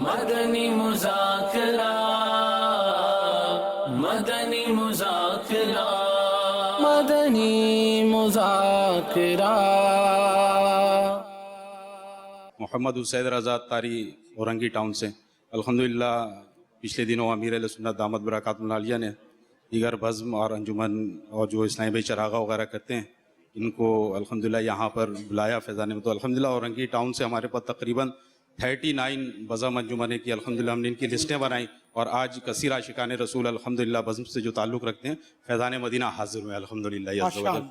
مدنی مذاکرہ، مدنی مذاکرہ، مدنی مذاکرہ۔ محمد حسین رضا طاری اورنگی ٹاؤن سے الحمدللہ پچھلے دنوں امیر اہل سنت دامت برکاتہ العالیہ نے دیگر بزم اور انجمن اور جو اسلامی بھائی چراغا وغیرہ کرتے ہیں ان کو الحمدللہ یہاں پر بلایا فیضان میں، تو الحمدللہ اورنگی ٹاؤن سے ہمارے پاس تقریباً 39 بزم انجمنیں کی، الحمدللہ ہم نے ان کی لسٹیں بنائیں اور آج کثیر عاشقان رسول الحمدللہ بزم سے جو تعلق رکھتے ہیں فیضان مدینہ حاضر ہوئے الحمدللہ عز و جل۔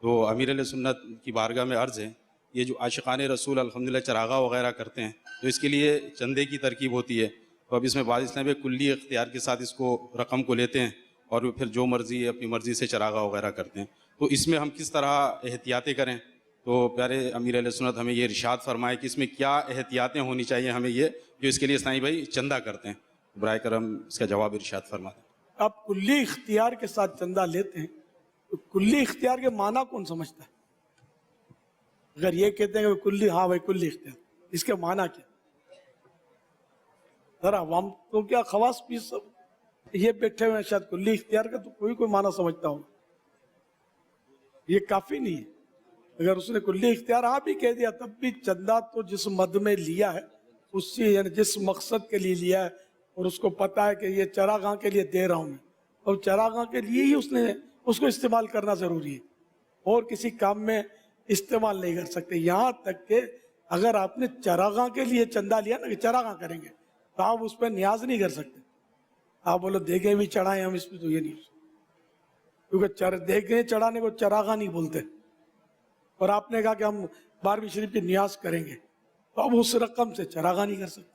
تو امیر اہل سنت کی بارگاہ میں عرض ہے، یہ جو عاشقان رسول الحمدللہ چراغا وغیرہ کرتے ہیں تو اس کے لیے چندے کی ترکیب ہوتی ہے، تو اب اس میں بعض اسلامی کلی اختیار کے ساتھ اس کو رقم کو لیتے ہیں اور پھر جو مرضی اپنی مرضی سے چراغا وغیرہ کرتے ہیں، تو اس میں ہم کس طرح احتیاطیں کریں؟ تو پیارے امیر اہل سنت ہمیں یہ ارشاد فرمائے کہ اس میں کیا احتیاطیں ہونی چاہیے ہمیں، یہ جو اس کے لیے اسلامی بھائی چندہ کرتے ہیں، برائے کرم اس کا جواب ارشاد فرما دیں۔ آپ کلی اختیار کے ساتھ چندہ لیتے ہیں تو کلی اختیار کے معنی کون سمجھتا ہے؟ اگر یہ کہتے ہیں کہ کلی، ہاں بھائی کلی اختیار، اس کے معنی کیا؟ ذرا عوام تو کیا خواص بھی سب یہ بیٹھے ہوئے ہیں، شاید کلی اختیار کا تو کوئی معنی سمجھتا ہوں، یہ کافی نہیں ہے۔ اگر اس نے کلی اختیار ہاں بھی کہہ دیا تب بھی چندہ تو جس مد میں لیا ہے اسی، یعنی جس مقصد کے لیے لیا ہے اور اس کو پتا ہے کہ یہ چراغاں کے لیے دے رہا ہوں میں، اور چراغاں کے لیے ہی اس کو استعمال کرنا ضروری ہے اور کسی کام میں استعمال نہیں کر سکتے۔ یہاں تک کہ اگر آپ نے چراغاں کے لیے چندہ لیا نا کہ چراغاں کریں گے تو آپ اس پہ نیاز نہیں کر سکتے، آپ بولو دیگیں بھی چڑھائیں ہم اس پہ، تو یہ نہیں، کیونکہ دیگیں چڑھانے کو چراغاں نہیں بولتے، اور آپ نے کہا کہ ہم 12ویں شریف کی نیاز کریں گے تو اب اس رقم سے چراغاں نہیں کر سکتے۔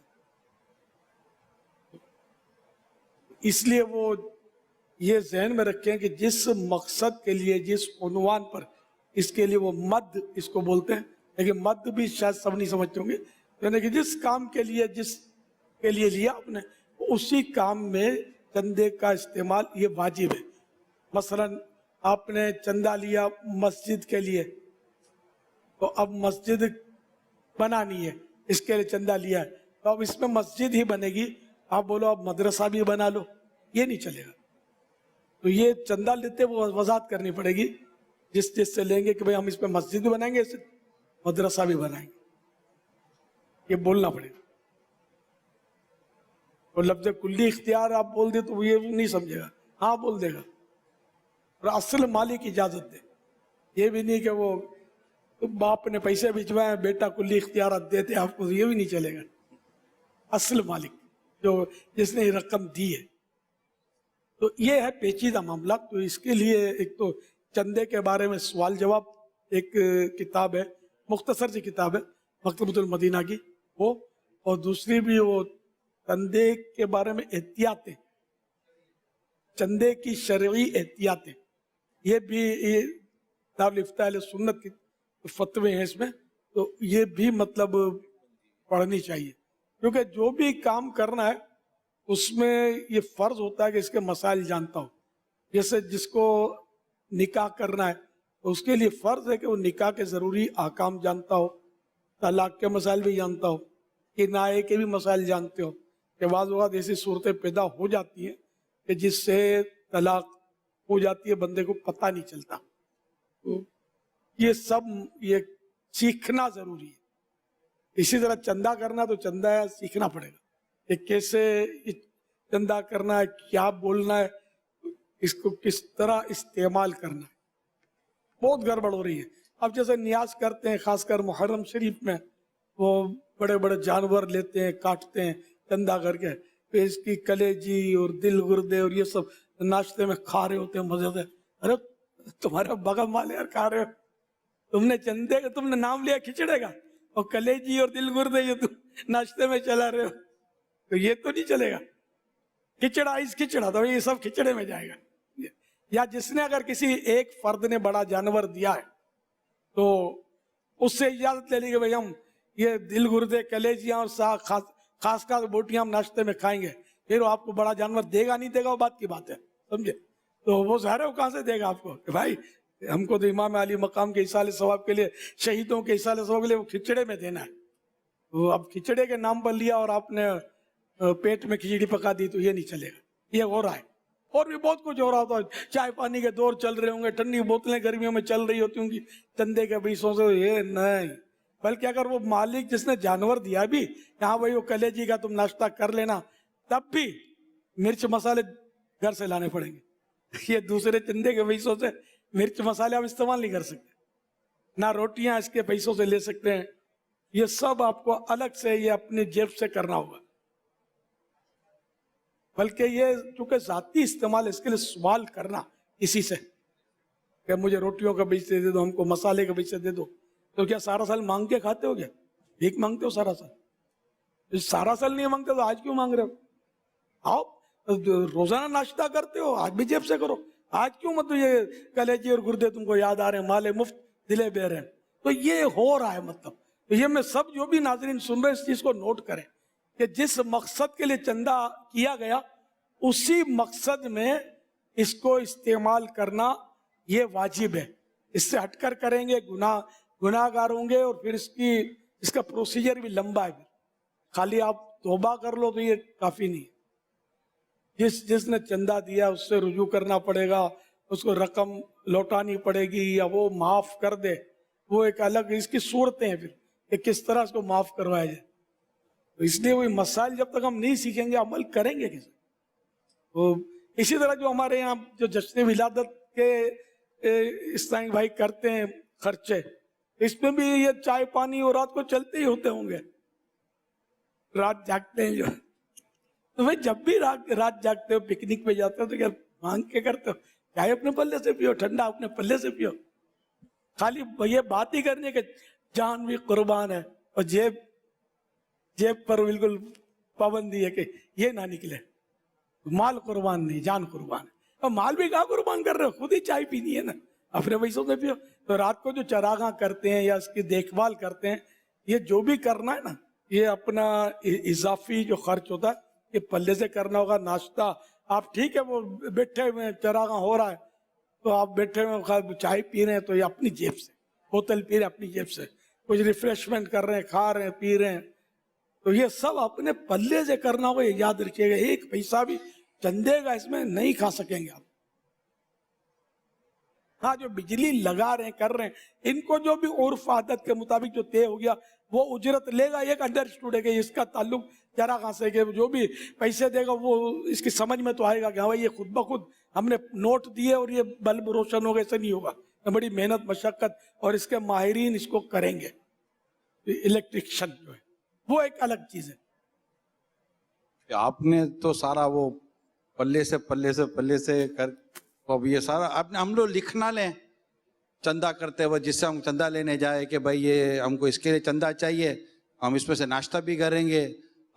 اس لیے وہ یہ ذہن میں رکھیں کہ جس مقصد کے لیے، جس عنوان پر، اس کے لیے وہ مد اس کو بولتے ہیں، لیکن مد بھی شاید سب نہیں سمجھتے ہوں گے، یعنی کہ جس کام کے لیے، جس کے لیے لیا آپ نے اسی کام میں چندے کا استعمال یہ واجب ہے۔ مثلا آپ نے چندہ لیا مسجد کے لیے تو اب مسجد بنانی ہے، اس کے لیے چندہ لیا ہے تو اب اس میں مسجد ہی بنے گی، آپ بولو اب مدرسہ بھی بنا لو، یہ نہیں چلے گا۔ تو یہ چندہ لیتے وہ وضاحت کرنی پڑے گی جس سے لیں گے کہ بھئی ہم اس پہ مسجد بھی بنائیں گے، مدرسہ بھی بنائیں گے، یہ بولنا پڑے گا۔ اور لفظ کلی اختیار آپ بول دے تو وہ یہ نہیں سمجھے گا، ہاں بول دے گا، اور اصل مالک اجازت دے، یہ بھی نہیں کہ وہ باپ نے پیسے بھجوائے بیٹا کلی اختیارات دیتے آپ کو، یہ بھی نہیں چلے گا۔ اصل مالک جو جس نے رقم دی ہے، تو یہ ہے پیچیدہ معاملہ۔ تو اس کے لیے ایک تو چندے کے بارے میں سوال جواب ایک کتاب ہے، مختصر سی کتاب ہے مکتبۃ المدینہ کی وہ، اور دوسری بھی وہ چندے کے بارے میں احتیاطیں، چندے کی شرعی احتیاطیں، یہ بھی دارالفتاء اہل سنت کی فتوے ہیں اس میں، تو یہ بھی مطلب پڑھنی چاہیے، کیونکہ جو بھی کام کرنا ہے اس میں یہ فرض ہوتا ہے کہ اس کے مسائل جانتا ہو۔ جیسے جس کو نکاح کرنا ہے تو اس کے لیے فرض ہے کہ وہ نکاح کے ضروری احکام جانتا ہو، طلاق کے مسائل بھی جانتا ہو، کنایے کے بھی مسائل جانتے ہو، کہ بعض اوقات ایسی صورتیں پیدا ہو جاتی ہیں کہ جس سے طلاق ہو جاتی ہے، بندے کو پتہ نہیں چلتا۔ تو یہ سب یہ سیکھنا ضروری ہے۔ اسی طرح چندہ کرنا تو چندہ سیکھنا پڑے گا کہ کیسے چندہ کرنا ہے، کیا بولنا ہے، اس کو کس طرح استعمال کرنا ہے۔ بہت گڑبڑ ہو رہی ہے۔ اب جیسے نیاز کرتے ہیں خاص کر محرم شریف میں، وہ بڑے بڑے جانور لیتے ہیں، کاٹتے ہیں چندہ کر کے، پھر اس کی کلیجی اور دل گردے اور یہ سب ناشتے میں کھا رہے ہوتے ہیں مزے سے۔ ارے تمہارا بغم والے یار کھا رہے ہو، تم نے چندے کا تم نے نام لیا کھچڑے کا، اور کلیجی اور دل گردے یہ تم ناشتے میں چلا رہے ہو، تو یہ تو نہیں چلے گا۔ کھچڑا اس کھچڑا تو یہ سب کھچڑے میں جائے گا۔ یا جس نے اگر کسی ایک فرد نے بڑا جانور دیا ہے تو اس سے اجازت لے لی کہ بھائی ہم یہ دل گردے کلیجیاں اور خاص بوٹیاں ہم ناشتے میں کھائیں گے، پھر وہ آپ کو بڑا جانور دے گا نہیں دے گا وہ بات کی بات ہے، سمجھے؟ تو وہ ظاہر ہے وہ کہاں سے دے گا آپ کو کہ بھائی ہم کو تو امام علی مقام کے ایصال ثواب کے لیے، شہیدوں کے ایصال ثواب کے لیے وہ کھچڑے میں دینا ہے، वो अब खिचड़े के नाम पर लिया और आपने पेट में खिचड़ी पका दी तो ये नहीं चलेगा, ये हो रहा है। और भी बहुत कुछ हो रहा होता है, चाय पानी के दौर चल रहे होंगे, ठंडी बोतलें गर्मियों में चल रही होती होंगी चंदे के पैसों से, ये नहीं। बल्कि अगर वो मालिक जिसने जानवर दिया भी, यहाँ भाई वो कलेजी का तुम नाश्ता कर लेना, तब भी मिर्च मसाले घर से लाने पड़ेंगे। ये दूसरे चंदे के पैसों से मिर्च मसाले आप इस्तेमाल नहीं कर सकते, ना रोटियां इसके पैसों से ले सकते हैं। ये सब आपको अलग से ये अपनी जेब से करना होगा। बल्कि ये चूंकि जाती इस्तेमाल, इसके लिए सवाल करना किसी से कि मुझे रोटियों का पैसे दे दो, हमको मसाले का पैसे दे दो, तो क्या सारा साल मांग के खाते हो? क्या भीख मांगते हो सारा साल? सारा साल नहीं मांगते तो आज क्यों मांग रहे हो? आओ, रोजाना नाश्ता करते हो, आज भी जेब से करो। आज क्यों मतलब ये कलेजी और गुर्दे तुमको याद आ रहे हैं, माले मुफ्त दिले बह रहे हैं? तो ये हो रहा है। मतलब तो ये मैं सब जो भी नाजरीन सुन रहे हैं इस चीज को नोट करें कि जिस मकसद के लिए चंदा किया गया उसी मकसद में इसको इस्तेमाल करना ये वाजिब है। इससे हटकर करेंगे गुनाहगार होंगे, और फिर इसका प्रोसीजर भी लंबा है। खाली आप तौबा कर लो तो ये काफी नहीं है। जिसने चंदा दिया उससे रुजू करना पड़ेगा, उसको रकम लौटानी पड़ेगी या वो माफ कर दे, वो एक अलग इसकी सूरतें हैं फिर कि किस तरह इसको माफ करवाया जाए। तो इसलिए वही मसाइल जब तक हम नहीं सीखेंगे अमल करेंगे कैसे? तो इसी तरह जो हमारे यहाँ जो जश्न विलादत के इस्लामी भाई करते हैं खर्चे, इसमें भी ये चाय पानी और रात को चलते ही होते होंगे, रात जागते हैं जो। तो भाई जब भी रात जागते हो, पिकनिक पे जाते हो, तो क्या मांग के करते हो? चाय अपने पल्ले से पियो, ठंडा अपने पल्ले से पियो। खाली ये बात ही करनी है कि जान भी कुर्बान है और जेब पर बिल्कुल पाबंदी है कि ये ना निकले। माल कुर्बान नहीं, जान कुर्बान है। और माल भी कहाँ कुर्बान कर रहे हो? खुद ही चाय पीनी है ना, अपने पैसों से पियो। तो रात को जो चरागां करते हैं या इसकी देखभाल करते हैं, ये जो भी करना है ना, ये अपना इजाफी जो खर्च होता है ये पल्ले से करना होगा। नाश्ता आप ठीक है, वो बैठे हुए चरागां हो रहा है तो आप बैठे हुए चाय पी रहे हैं तो ये अपनी जेब से, बोतल पी रहे हैं अपनी जेब से, कुछ रिफ्रेशमेंट कर रहे हैं, खा रहे हैं, पी रहे हैं, तो ये सब अपने पल्ले से करना होगा। ये याद रखिएगा, एक पैसा भी चंदे का इसमें नहीं खा सकेंगे आप। हाँ, जो बिजली लगा रहे हैं कर रहे हैं, इनको जो भी उर्फ आदत के मुताबिक जो तय हो गया वो उजरत लेगा। एक अंडरस्टूड है कि इसका ताल्लुक जरा कहाँ से, कि जो भी पैसे देगा वो इसकी समझ में तो आएगा कि हाँ भाई ये खुद ब खुद हमने नोट दिए और ये बल्ब रोशन होगा, ऐसा नहीं होगा। बड़ी मेहनत मशक्कत और इसके माहिरीन इसको करेंगे। इलेक्ट्रिशियन जो है वो एक अलग चीज है। आपने तो सारा वो पल्ले से कर, तो अब ये सारा आपने, हम लोग लिखना लें चंदा करते हुए, जिससे हम चंदा लेने जाए कि भाई ये हमको इसके लिए चंदा चाहिए, हम इसमें से नाश्ता भी करेंगे,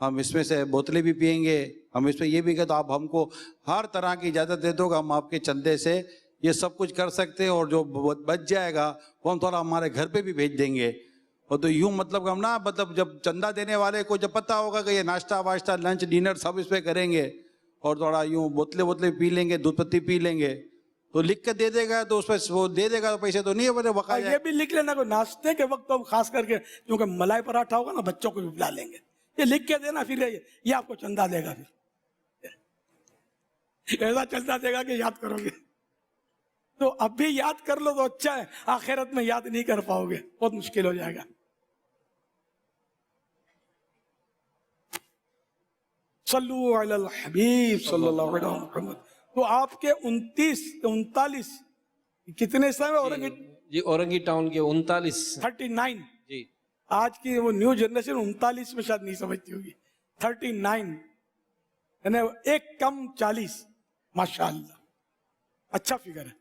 हम इसमें से बोतलें भी पियेंगे, हम इसमें ये भी कहें तो आप हमको हर तरह की इजाज़त दे दो, हम आपके चंदे से ये सब कुछ कर सकते हैं, और जो बच जाएगा वो हम थोड़ा हमारे घर पे भी भेज देंगे। और तो यूँ मतलब हम ना, मतलब जब चंदा देने वाले को जब पता होगा कि ये नाश्ता वाश्ता लंच डिनर सब इस पर करेंगे और थोड़ा यूँ बोतलें पी लेंगे, दूध पत्ती पी लेंगे, तो लिख के दे देगा तो उस पर वो दे देगा, तो पैसे तो नहीं है बका। ये भी लिख लेना को नाश्ते के वक्त तो खास करके, क्योंकि मलाई पराठा होगा ना, बच्चों को भी बुला लेंगे, ये लिख के देना, फिर ये आपको चंदा देगा, फिर ऐसा चंदा देगा कि याद करोगे। तो अब भी याद कर लो तो अच्छा है, आखिरत में याद नहीं कर पाओगे, बहुत मुश्किल हो जाएगा। सल्लु अलल हबीब सल्लल्लाहु अलैहि वसल्लम। तो आपके 39 कितने समय जी औरंगी टाउन के 39 जी। आज की वो न्यू जनरेशन 39 में शायद नहीं समझती होगी। 39 यानी एक कम 40, माशाअल्लाह, अच्छा फिगर है।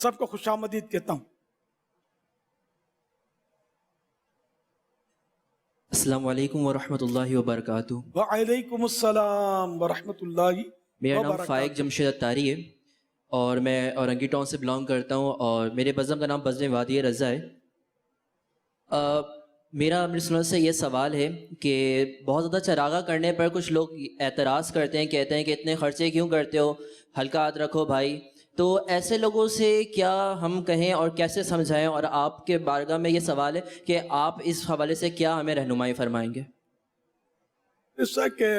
सबको खुशामदीद कहता हूँ। अस्सलाम वालेकुम वरहमतुल्लाहि वबरकातुहू। वालेकुम अस्सलाम वरहमतुल्लाहि। मेरा नाम फाइक जमशेद अत्तारी है और मैं औरंगी टाउन से बिलोंग करता हूँ, और मेरे बज़म का नाम बज़म वादी रज़ा है। मेरा अमर सुन्नत से ये सवाल है कि बहुत ज़्यादा चरागा करने पर कुछ लोग एतराज़ करते हैं, कहते हैं कि इतने ख़र्चे क्यों करते हो, हल्का हाथ रखो भाई, تو ایسے لوگوں سے کیا ہم کہیں اور کیسے سمجھائیں؟ اور آپ کے بارگاہ میں یہ سوال ہے کہ آپ اس حوالے سے کیا ہمیں رہنمائی فرمائیں گے؟ ایسا کہ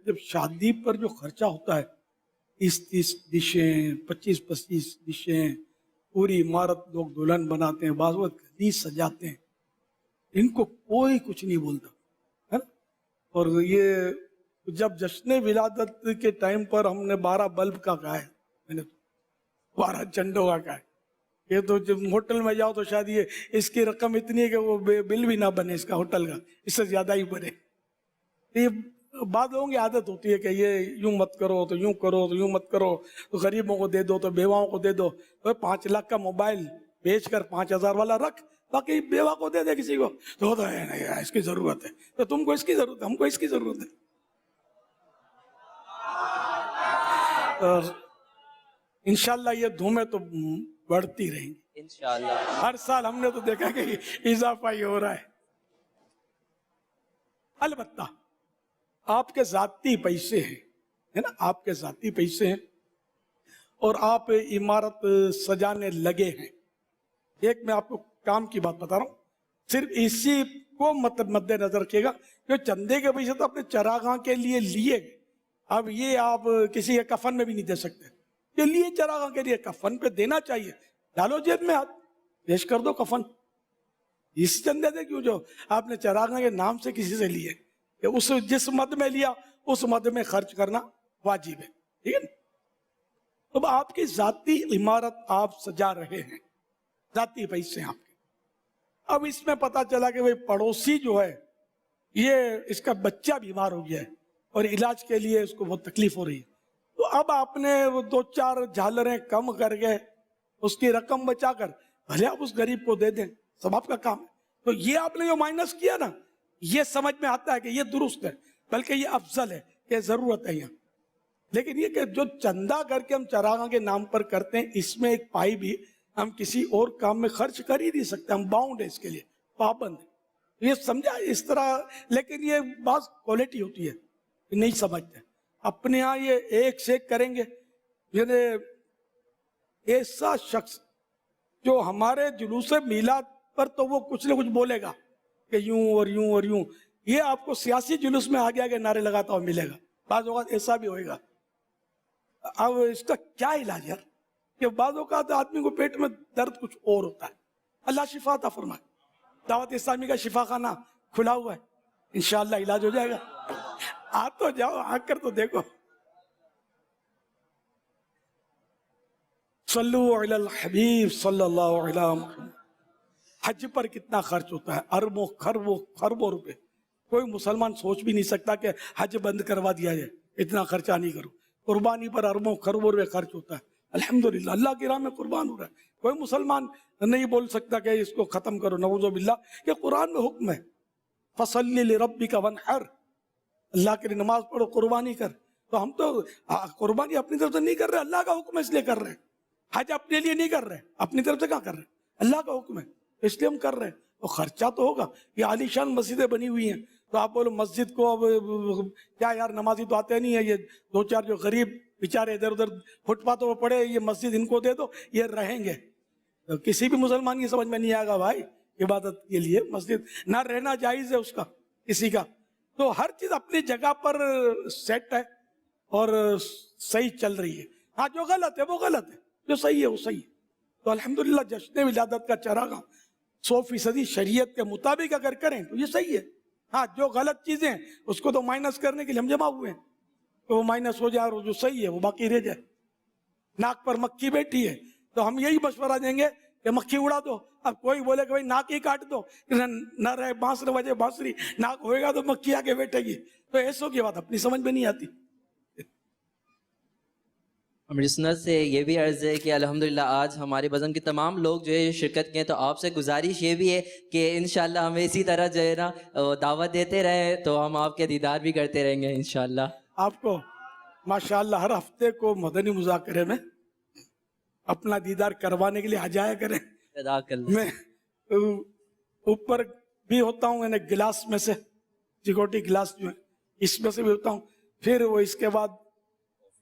جب شادی پر جو خرچہ ہوتا ہے 30 ڈشیں 25 ڈشیں پوری عمارت لوگ دلہن بناتے ہیں بعض وقت گدی سجاتے ہیں ان کو کوئی کچھ نہیں بولتا ہے نا. اور یہ جب جشن ولادت کے ٹائم پر ہم نے 12 بلب کا کہا ہے میں نے 12 جھنڈوں کا کہا ہے. یہ تو جب ہوٹل میں جاؤ تو شاید یہ اس کی رقم اتنی ہے کہ وہ بل بھی نہ بنے اس کا ہوٹل کا اس سے زیادہ ہی بنے. یہ بعض لوگوں کی عادت ہوتی ہے کہ یہ یوں مت کرو تو یوں کرو تو یوں مت کرو تو غریبوں کو دے دو تو بیواؤں کو دے دو. 5 لاکھ کا موبائل بیچ کر 5,000 والا رکھ باقی بیوہ کو دے دے کسی کو تو ہوتا ہے نہیں اس کی ضرورت ہے تو تم کو اس کی ضرورت ہے ہم کو اس کی ضرورت ہے. اور انشاءاللہ یہ دھومیں تو بڑھتی رہیں گی انشاءاللہ. ہر سال ہم نے تو دیکھا کہ اضافہ ہی ہو رہا ہے. البتہ آپ کے ذاتی پیسے ہیں ہے نا آپ کے ذاتی پیسے ہیں اور آپ عمارت سجانے لگے ہیں. ایک میں آپ کو کام کی بات بتا رہا ہوں صرف اسی کو مد نظر رکھیے گا کہ چندے کے پیسے تو اپنے چراغاں کے لیے لیے گئے. اب یہ آپ کسی کے کفن میں بھی نہیں دے سکتے. یہ لیے چراغاں کے لیے کفن پہ دینا چاہیے. ڈالو جیب میں ہاتھ پیش کر دو کفن. اس چندے سے کیوں جو آپ نے چراغاں کے نام سے کسی سے لیے کہ اس جس مد میں لیا اس مد میں خرچ کرنا واجب ہے. ٹھیک ہے نا. اب آپ کی ذاتی عمارت آپ سجا رہے ہیں ذاتی پیسے ہیں آپ کے. اب اس میں پتا چلا کہ وہ پڑوسی جو ہے یہ اس کا بچہ بیمار ہو گیا ہے اور علاج کے لیے اس کو بہت تکلیف ہو رہی ہے. تو اب آپ نے وہ 2-4 جھالریں کم کر کے اس کی رقم بچا کر بھلے آپ اس غریب کو دے دیں سب آپ کا کام ہے. تو یہ آپ نے جو مائنس کیا نا یہ سمجھ میں آتا ہے کہ یہ درست ہے بلکہ یہ افضل ہے کہ ضرورت ہے یہاں. لیکن یہ کہ جو چندہ کر کے ہم چراغاں کے نام پر کرتے ہیں اس میں ایک پائی بھی ہم کسی اور کام میں خرچ کر ہی نہیں سکتے. ہم باؤنڈ ہے اس کے لیے پابند ہے. یہ سمجھا اس طرح. لیکن یہ بعض کوالٹی ہوتی ہے نہیں سمجھتے اپنے یہاں یہ ایک سے ایک کریں گے. یعنی ایسا شخص جو ہمارے جلوس میلاد پر تو وہ کچھ نہ کچھ بولے گا کہ یوں اور یوں اور یوں. یہ آپ کو سیاسی جلوس میں آگے آگے نعرے لگاتا ہوا ملے گا. بعض اوقات ایسا بھی ہوئے گا. اب اس کا کیا علاج ہے کہ بعض اوقات آدمی کو پیٹ میں درد کچھ اور ہوتا ہے. اللہ شفا عطا فرمائے. دعوت اسلامی کا شفا خانہ کھلا ہوا ہے انشاءاللہ علاج ہو جائے گا. آ تو جاؤ آ کر تو دیکھو. صلو علی الحبیب صلی اللہ علیہ وسلم. حج پر کتنا خرچ ہوتا ہے اربوں خربوں روپے. کوئی مسلمان سوچ بھی نہیں سکتا کہ حج بند کروا دیا جائے اتنا خرچہ نہیں کرو. قربانی پر اربوں خربوں روپے خرچ ہوتا ہے. الحمدللہ اللہ کی راہ میں قربان ہو رہا ہے. کوئی مسلمان نہیں بول سکتا کہ اس کو ختم کرو نعوذ باللہ. کہ قرآن میں حکم ہے فصلی لربک وانحر اللہ کے لیے نماز پڑھو قربانی کر. تو ہم تو قربانی اپنی طرف سے نہیں کر رہے اللہ کا حکم ہے اس لیے کر رہے ہیں. حج اپنے لیے نہیں کر رہے اپنی طرف سے کہاں کر رہے اللہ کا حکم ہے اس لیے ہم کر رہے ہیں. تو خرچہ تو ہوگا. یہ عالی شان مسجدیں بنی ہوئی ہیں تو آپ بولو مسجد کو اب کیا یار نمازی تو آتے نہیں ہے یہ 2-4 جو غریب بیچارے ادھر ادھر فٹ پاتھوں پہ پڑے یہ مسجد ان کو دے دو یہ رہیں گے. تو کسی بھی مسلمان کی سمجھ میں نہیں آئے گا بھائی عبادت کے لیے مسجد نہ رہنا جائز ہے اس کا کسی کا. تو ہر چیز اپنی جگہ پر سیٹ ہے اور صحیح چل رہی ہے. ہاں جو غلط ہے وہ غلط ہے جو صحیح ہے وہ صحیح ہے. تو الحمدللہ جشن ولادت کا چراغاں 100% شریعت کے مطابق اگر کریں تو یہ صحیح ہے. ہاں جو غلط چیزیں ہیں اس کو تو مائنس کرنے کے لیے ہم جمع ہوئے ہیں تو وہ مائنس ہو جائے اور جو صحیح ہے وہ باقی رہ جائے. ناک پر مکھی بیٹھی ہے تو ہم یہی مشورہ دیں گے کہ مکھی اڑا دو. اب کوئی بولے کہ بھائی ناک ہی کاٹ دو نہ رہے بانس نہ بجے بانسری ناک ہوئے گا تو مکھی آگے بیٹھے گی. تو ایسوں کی بات اپنی سمجھ میں نہیں آتی. ہماری سنت سے یہ بھی عرض ہے کہ الحمدللہ آج ہمارے بزم کے تمام لوگ جو ہے شرکت کیے. تو آپ سے گزارش یہ بھی ہے کہ انشاءاللہ ہمیں اسی طرح جو ہے نا دعوت دیتے رہیں تو ہم آپ کے دیدار بھی کرتے رہیں گے انشاءاللہ. آپ کو ماشاءاللہ ہر ہفتے کو مدنی مذاکرے میں اپنا دیدار کروانے کے لیے آ جایا کریں. میں اوپر بھی ہوتا ہوں یعنی گلاس میں سے سیکورٹی گلاس جو ہے اس میں سے بھی ہوتا ہوں. پھر وہ اس کے بعد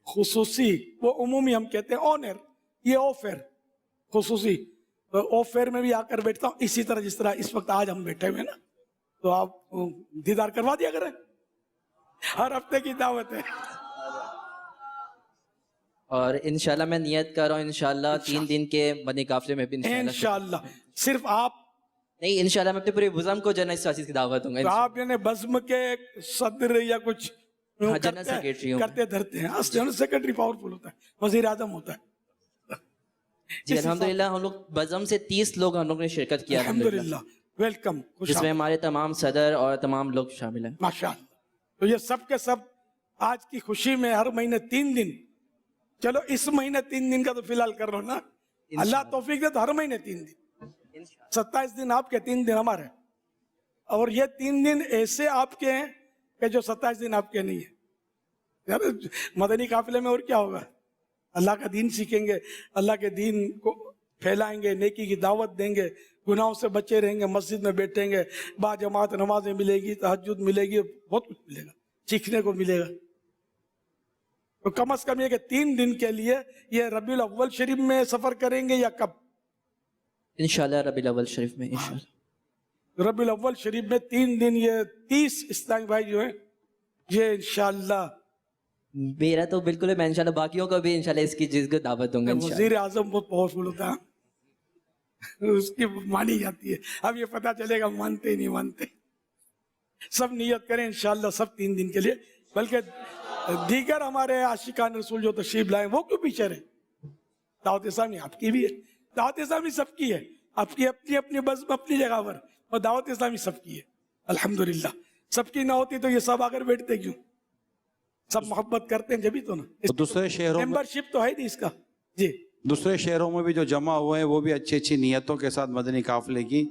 خصوصی وہ عمومی ہم کہتے ہیں آنر ये ऑफेयर खुसूसी, तो ऑफेयर में भी आकर बैठता हूँ इसी तरह जिस तरह इस वक्त आज हम बैठे हुए हैं ना, तो आप दीदार करवा दिया करें, हर हफ्ते की दावत है। और इंशाल्लाह मैं नियत कर रहा हूँ इंशाल्लाह 3 दिन के मदनी काफिले में भी इंशाल्लाह सिर्फ आप, नहीं इंशाल्लाह मैं अपने पूरे बुज़म को जनरल सासिस की दावत दूंगा। तो आप यानी बज़्म के सदर या कुछ हाँ, जनरल सेक्रेटरी हूँ। करते धरते हैं। जनरल सेक्रेटरी पावरफुल होता है, वजीर आजम होता है। जी अल्हम्दुलिल्लाह हम लोग बज़म से 30 लोग हम लोग ने शिरकत किया अल्हम्दुलिल्लाह, वेलकम, जिसमें हमारे तमाम सदर और तमाम लोग शामिल हैं। माशाअल्लाह। तो ये सब के सब आज की खुशी में हर महीने 3 दिन, चलो इस महीने 3 दिन का तो फिलहाल कर लो ना, अल्लाह तौफीक दे तो हर महीने 3 दिन, 27 दिन आपके 3 दिन हमारे, और ये 3 दिन ऐसे आपके हैं कि जो 27 दिन आपके नहीं है। यार मदनी काफिले में और क्या होगा, अल्लाह का दीन सीखेंगे, अल्लाह के दीन को फैलाएंगे, नेकी की दावत देंगे, गुनाहों से बचे रहेंगे, मस्जिद में बैठेंगे, बाजमात नमाजें मिलेगी, तहज्जुद मिलेगी, बहुत कुछ मिलेगा, सीखने को मिलेगा। तो कम से कम ये कि 3 दिन के लिए ये रबीउल अव्वल शरीफ में सफर करेंगे या कब? इंशाल्लाह रबीउल अव्वल शरीफ में इंशाल्लाह। रबीउल अव्वल शरीफ में 3 दिन, ये 30 इस्लामी भाई जो है ये इंशाल्लाह, मेरा तो बिल्कुल है, मैं इंशाल्लाह बाकियों को भी इंशाल्लाह इसकी चीज को दावत दूंगा। वजीर आजम बहुत पावरफुल होता है, उसकी मानी जाती है। अब ये पता चलेगा मानते नहीं मानते। सब नियत करें इंशाल्लाह सब 3 दिन के लिए, बल्कि दीगर हमारे आशिकान रसूल जो तशरीफ लाए वो क्यों पीछे रहे? दावत इस्लामी आपकी भी है, दावत इस्लामी सबकी है, आपकी अपनी अपनी बज़्म अपनी जगह पर, और दावत इस्लामी सबकी है। अल्हम्दुलिल्लाह, सबकी ना होती तो ये सब आकर बैठते क्यों? सब मोहब्बत करते हैं जभी तो ना। तो दूसरे शहरों में, मेंबरशिप तो है नहीं इसका जी। दूसरे शहरों में भी जो जमा हुए हैं वो भी अच्छी अच्छी नियतों के साथ मदनी काफिले की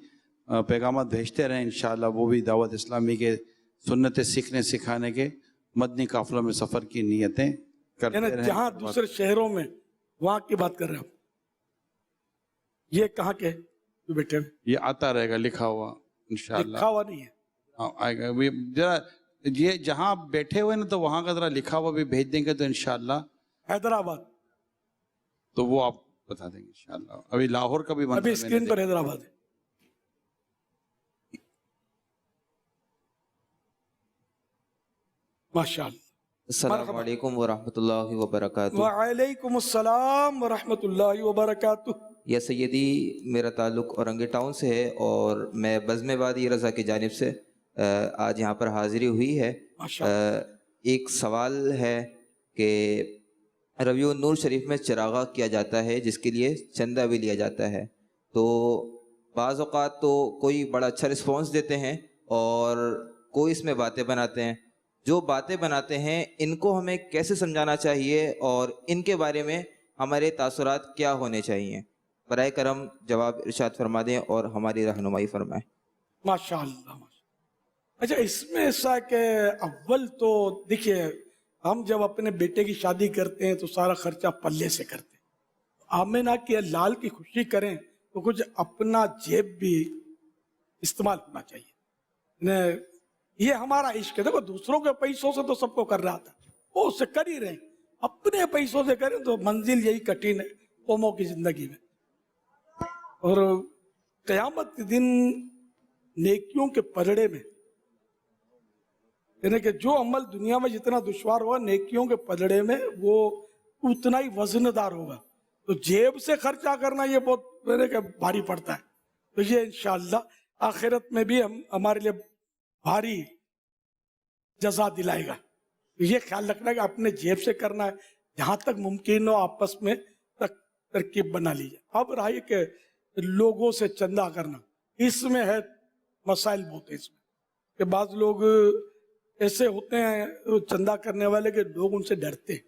पैगामत भेजते रहें इंशाअल्लाह। वो भी दावत इस्लामी के सुन्नतें सीखने सिखाने के मदनी काफिलों में सफ़र की नियतें करते रहें। जहाँ दूसरे शहरों में, वहाँ की बात कर रहे हो, ये कहाँ के जो बैठे हैं? ये आता रहेगा लिखा हुआ इंशाअल्लाह। लिखा हुआ नहीं है, हाँ आएगा। ये जरा ये जहाँ आप बैठे हुए ना तो वहाँ का जरा लिखा हुआ भी भेज देंगे तो इंशाअल्लाह, हैदराबाद, तो वो आप बता देंगे इंशाअल्लाह। अभी लाहौर का भी अभी स्क्रीन पर हैदराबाद है। माशाअल्लाह। अस्सलामु अलैकुम व रहमतुल्लाहि व बरकातुहू। वालेकुम अस्सलाम व रहमतुल्लाहि व बरकातुहू। या सैयदी, मेरा ताल्लुक़ औरंगी टाउन से है और मैं बज़्म-ए-वादी रज़ा की जानिब से आज यहाँ पर हाज़िरी हुई है। एक सवाल है कि रबीउन नूर शरीफ में चरागा किया जाता है जिसके लिए चंदा भी लिया जाता है, तो बाज़ औक़ात तो कोई बड़ा अच्छा रिस्पॉन्स देते हैं और कोई इसमें बातें बनाते हैं। जो बातें बनाते हैं इनको हमें कैसे समझाना चाहिए और इनके बारे में हमारे तासुरात क्या होने चाहिए? बराए करम जवाब इरशाद फरमा दें और हमारी रहनुमाई फरमाएं। माशाअल्लाह। अच्छा, इसमें ऐसा है कि अव्वल तो देखिए, हम जब अपने बेटे की शादी करते हैं तो सारा खर्चा पल्ले से करते हैं। आमिना की लाल की खुशी करें तो कुछ अपना जेब भी इस्तेमाल होना चाहिए। ये हमारा इश्क है। देखो, दूसरों के पैसों से तो सबको कर रहा था, वो उससे कर ही रहे, अपने पैसों से करें तो मंजिल यही कठिन है कौमों की जिंदगी में। और क़यामत के दिन नेकियों के पलड़े में, यानी कि जो अमल दुनिया में जितना दुश्वार होगा, नेकियों के पलड़े में वो उतना ही वजनदार होगा। तो जेब से खर्चा करना ये बहुत मेरे के भारी पड़ता है। तो ये इंशाअल्लाह आखिरत में भी हम हमारे लिए भारी जज़ा दिलाएगा। तो ये ख्याल रखना कि अपने जेब से करना है, जहाँ तक मुमकिन हो आपस में तरकीब बना लीजिए। अब रहा कि लोगों से चंदा करना, इसमें है मसाइल बहुत है इसमें, कि बाज़ लोग ऐसे होते हैं चंदा करने वाले के लोग उनसे डरते हैं,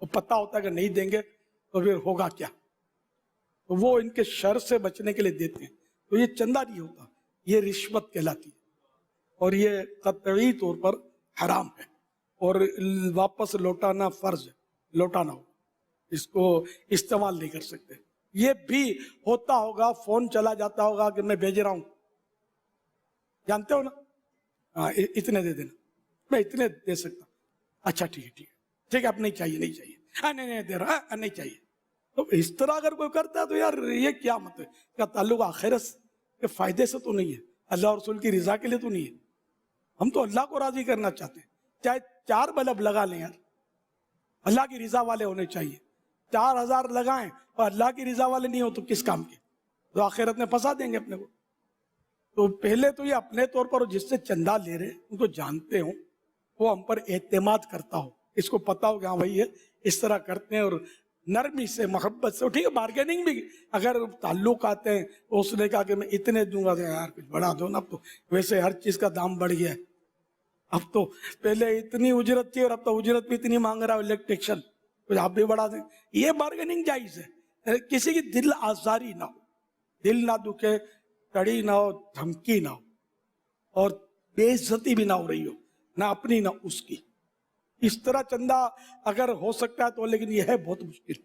वो पता होता है कि नहीं देंगे तो फिर होगा क्या, तो वो इनके शर से बचने के लिए देते हैं। तो ये चंदा नहीं होता, ये रिश्वत कहलाती है और ये कतई तौर पर हराम है और वापस लौटाना फर्ज है, लौटाना हो, इसको इस्तेमाल नहीं कर सकते। ये भी होता होगा, फोन चला जाता होगा कि मैं भेज रहा हूं, जानते हो ना, हाँ इतने दे देना, मैं इतने दे सकता, अच्छा ठीक है ठीक है ठीक है, अब नहीं चाहिए नहीं चाहिए, हाँ नहीं नहीं दे रहा, हाँ नहीं चाहिए, تو اس طرح اگر کوئی کرتا ہے تو یار یہ کیا مت ہے؟ کیا تعلق آخرت کے فائدے سے تو نہیں ہے، اللہ اور رسول کی رضا کے لیے تو نہیں ہے؟ ہم تو اللہ کو راضی کرنا چاہتے ہیں، چاہے 4 بلب لگا لیں یار، اللہ کی رضا والے ہونے چاہیے. 4000 لگائیں اور اللہ کی رضا والے نہیں ہو تو کس کام کے؟ تو آخرت میں پھنسا دیں گے اپنے کو. تو پہلے تو یہ اپنے طور پر جس سے چندہ لے رہے ہیں ان کو جانتے ہوں، وہ ہم پر اعتماد کرتا ہو، اس کو پتا ہو کہ ہاں بھائی یہ اس طرح کرتے ہیں، اور نرمی سے محبت سے. ٹھیک ہے بارگیننگ بھی اگر تعلق آتے ہیں، اس نے کہا کہ میں اتنے دوں گا، یار کچھ بڑھا دو نا، اب تو ویسے ہر چیز کا دام بڑھ گیا ہے، اب تو پہلے اتنی اجرت تھی اور اب تو اجرت بھی اتنی مانگ رہا ہے الیکٹریشن، کچھ آپ بھی بڑھا دیں. یہ بارگیننگ جائز ہے. کسی کی دل آزاری نہ ہو، دل نہ دکھے، کڑی نہ ہو، دھمکی نہ ہو، اور بے عزتی بھی نہ ہو رہی ہو، نہ اپنی نہ اس کی. اس طرح چندہ اگر ہو سکتا ہے تو، لیکن یہ ہے بہت مشکل.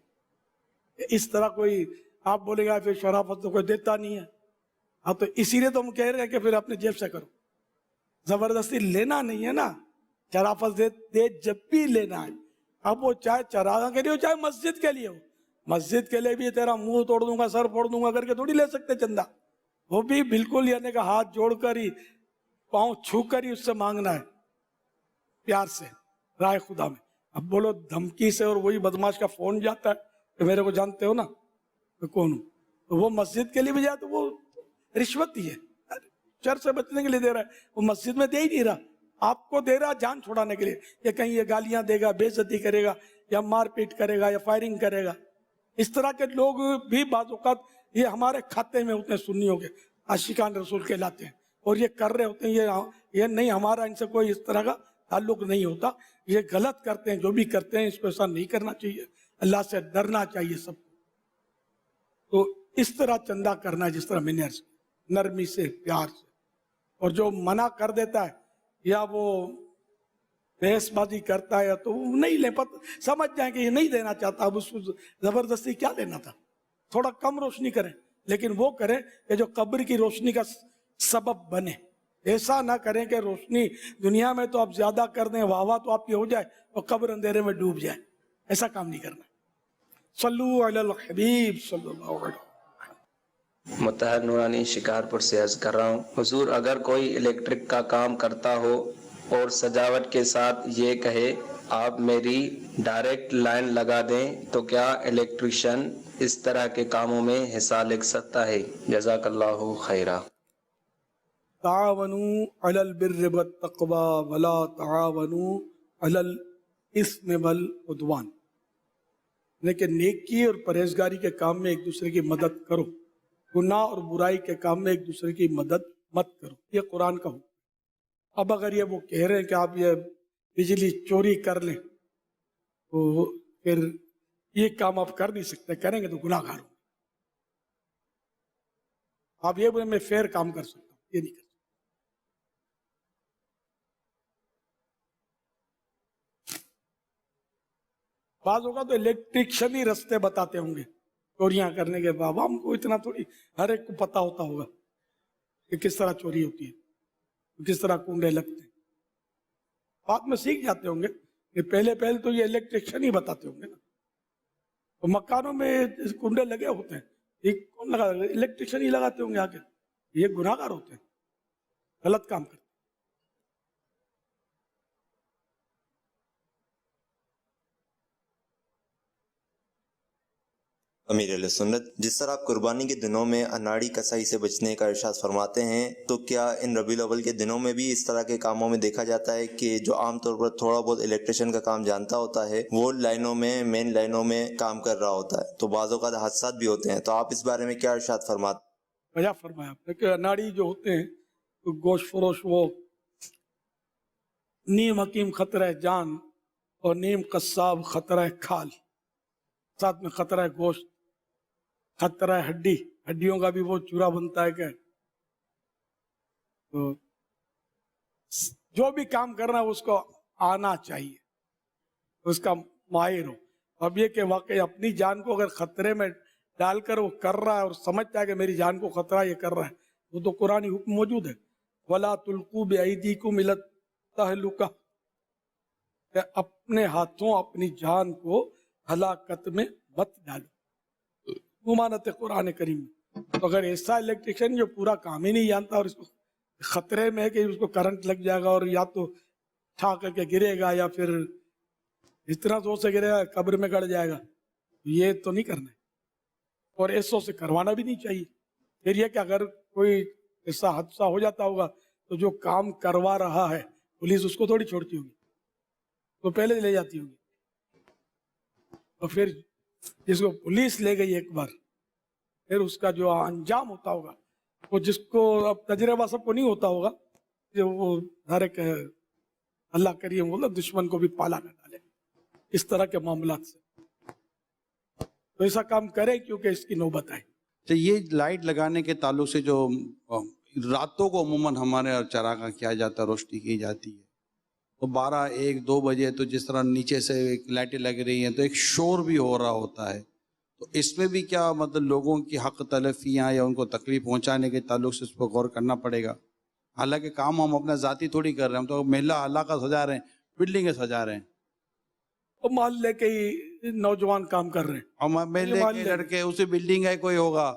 اس طرح کوئی آپ بولے گا پھر شرافت تو کوئی دیتا نہیں ہے. ہاں تو اسی لیے تو ہم کہہ رہے ہیں کہ پھر اپنے جیب سے کرو، زبردستی لینا نہیں ہے نا. شرافت دے جب بھی لینا ہے، اب وہ چاہے چراغاں کے لیے ہو چاہے مسجد کے لیے ہو. مسجد کے لیے بھی تیرا منہ توڑ دوں گا، سر پھوڑ دوں گا کر کے تھوڑی لے سکتے چندہ. وہ بھی بالکل یعنی کہ ہاتھ جوڑ کر ہی، پاؤں چھو کر ہی اس سے مانگنا ہے، پیار سے، رائے خدا میں. اب بولو دھمکی سے، اور وہی بدماش کا فون جاتا ہے کہ میرے کو جانتے ہو نا میں کون ہوں، تو وہ مسجد کے لیے بھی جائے تو وہ رشوت ہی ہے. شر سے بچنے کے لیے دے رہا ہے، وہ مسجد میں دے ہی نہیں رہا، آپ کو دے رہا جان چھوڑانے کے لیے، یا کہیں یہ گالیاں دے گا، بے عزتی کرے گا، یا مار پیٹ کرے گا، یا فائرنگ کرے گا. اس طرح کے لوگ بھی بعض اوقات یہ ہمارے کھاتے میں ہوتے ہیں، سنیوں کے عاشقان رسول کہلاتے ہیں، اور یہ کر رہے ہوتے ہیں. یہ نہیں، ہمارا ان سے کوئی اس طرح کا تعلق نہیں ہوتا. یہ غلط کرتے ہیں، جو بھی کرتے ہیں اس کو ایسا نہیں کرنا چاہیے، اللہ سے ڈرنا چاہیے سب کو. تو اس طرح چندہ کرنا ہے جس طرح میں نے عرض کیا، نرمی سے، پیار سے. اور جو منع کر دیتا ہے یا وہ بحث بازی کرتا ہے تو وہ نہیں لے پاتا، سمجھ جائیں کہ یہ نہیں دینا چاہتا، اب اس کو زبردستی کیا لینا تھا. تھوڑا کم روشنی کریں، لیکن وہ کریں کہ جو قبر کی روشنی کا سبب بنے. ایسا نہ کریں کہ روشنی دنیا میں تو آپ زیادہ کر دیں، واہ واہ تو آپ کی ہو جائے اور قبر اندھیرے میں ڈوب جائے. ایسا کام نہیں کرنا. صلو علی الحبیب صلی اللہ علیہ وسلم. متحر نورانی شکارپور سے عرض کر رہا ہوں، حضور اگر کوئی الیکٹرک کا کام کرتا ہو اور سجاوٹ کے ساتھ یہ کہے آپ میری ڈائریکٹ لائن لگا دیں تو کیا الیکٹریشین اس طرح کے کاموں میں حصہ لے سکتا ہے؟ جزاک اللہ خیرہ. تعاونوا علی البر والتقوی ولا تعاونوا علی الاثم والعدوان. لیکن نیکی اور پرہیزگاری کے کام میں ایک دوسرے کی مدد کرو، گناہ اور برائی کے کام میں ایک دوسرے کی مدد مت کرو. یہ قرآن کا حکم. اب اگر یہ وہ کہہ رہے ہیں کہ آپ یہ بجلی چوری کر لیں تو پھر یہ کام آپ کر نہیں سکتے، کریں گے تو گناہ گار ہوں. آپ یہ بولے میں فیر کام کر سکتا ہوں، یہ نہیں کر سکتا. بعض اوقات تو الیکٹریشین ہی رستے بتاتے ہوں گے چوریاں کرنے کے. بابا ہم کو اتنا تھوڑی ہر ایک کو پتا ہوتا ہوگا کہ کس طرح چوری ہوتی ہے، کس طرح کنڈے لگتے ہیں. بعد میں سیکھ جاتے ہوں گے کہ پہلے تو یہ الیکٹریشین ہی بتاتے ہوں گے نا. تو مکانوں میں کنڈے لگے ہوتے ہیں، یہ کون لگا؟ الیکٹریشین ہی لگاتے ہوں گے آگے. یہ گناہ گار ہوتے ہیں، غلط کام کرتے ہیں. امیر علیہ سنت، جس طرح آپ قربانی کے دنوں میں اناڑی کسائی سے بچنے کا ارشاد فرماتے ہیں، تو کیا ان ربیع الاول کے دنوں میں بھی اس طرح کے کاموں میں دیکھا جاتا ہے کہ جو عام طور پر تھوڑا بہت الیکٹریشین کا کام جانتا ہوتا ہے وہ مین لائنوں میں کام کر رہا ہوتا ہے، تو بعض اوقات حادثات بھی ہوتے ہیں، تو آپ اس بارے میں کیا ارشاد فرماتے ہیں؟ کیا فرمایا آپ نے کہ اناڑی جو ہوتے ہیں تو گوشت فروش، وہ نیم حکیم خطرہ جان اور نیم قصاب خطرہ کھال، ساتھ میں خطرہ گوشت، خطرہ ہڈیوں کا بھی وہ چورا بنتا ہے. کہ تو جو بھی کام کرنا ہے اس کو آنا چاہیے، اس کا ماہر ہو. اب یہ کہ واقعی اپنی جان کو اگر خطرے میں ڈال کر وہ کر رہا ہے اور سمجھتا ہے کہ میری جان کو خطرہ یہ کر رہا ہے، وہ تو قرآنی حکم موجود ہے، وَلَا تُلْقُوا بِأَيْدِيكُمْ إِلَى التَّهْلُكَةِ، کہ اپنے ہاتھوں اپنی جان کو ہلاکت میں مت ڈالو. मुमानत कुरान करीम में। तो अगर ऐसा इलेक्ट्रिशियन जो पूरा काम ही नहीं जानता और इसको खतरे में है कि उसको करंट लग जाएगा और या तो ठा करके गिरेगा या फिर इतना जोर से गिरेगा कब्र में गड़ जाएगा, ये तो नहीं करना है और ऐसो से करवाना भी नहीं चाहिए। फिर ये कि अगर कोई ऐसा हादसा हो जाता होगा तो जो काम करवा रहा है पुलिस उसको थोड़ी छोड़ती होगी, तो पहले ले जाती होगी। तो फिर जिसको पुलिस ले गई एक बार, फिर उसका जो अंजाम होता होगा वो जिसको अब तजर्बा सबको नहीं होता होगा, जो वो हर एक अल्लाह करीम बोला दुश्मन को भी पाला न डाले इस तरह के मामलात से। तो ऐसा काम करे क्योंकि इसकी नौबत आई। तो ये लाइट लगाने के ताल्लुक से जो रातों को अमूमन हमारे और चरागा किया जाता है, रोशनी की जाती है, तो 12, 1, 2 बजे तो जिस तरह नीचे से एक लाइटें लग रही हैं तो एक शोर भी हो रहा होता है, तो इसमें भी क्या मतलब लोगों की हक तलफियाँ या उनको तकलीफ पहुँचाने के ताल्लुक से उस पर गौर करना पड़ेगा। हालांकि काम हम अपना ज़ाती थोड़ी कर रहे हैं, हम तो मेला इलाका सजा रहे हैं, बिल्डिंगें सजा रहे हैं, वो मोहल्ले के ही नौजवान काम कर रहे हैं। हम मेले के लड़के उसी बिल्डिंग है कोई होगा,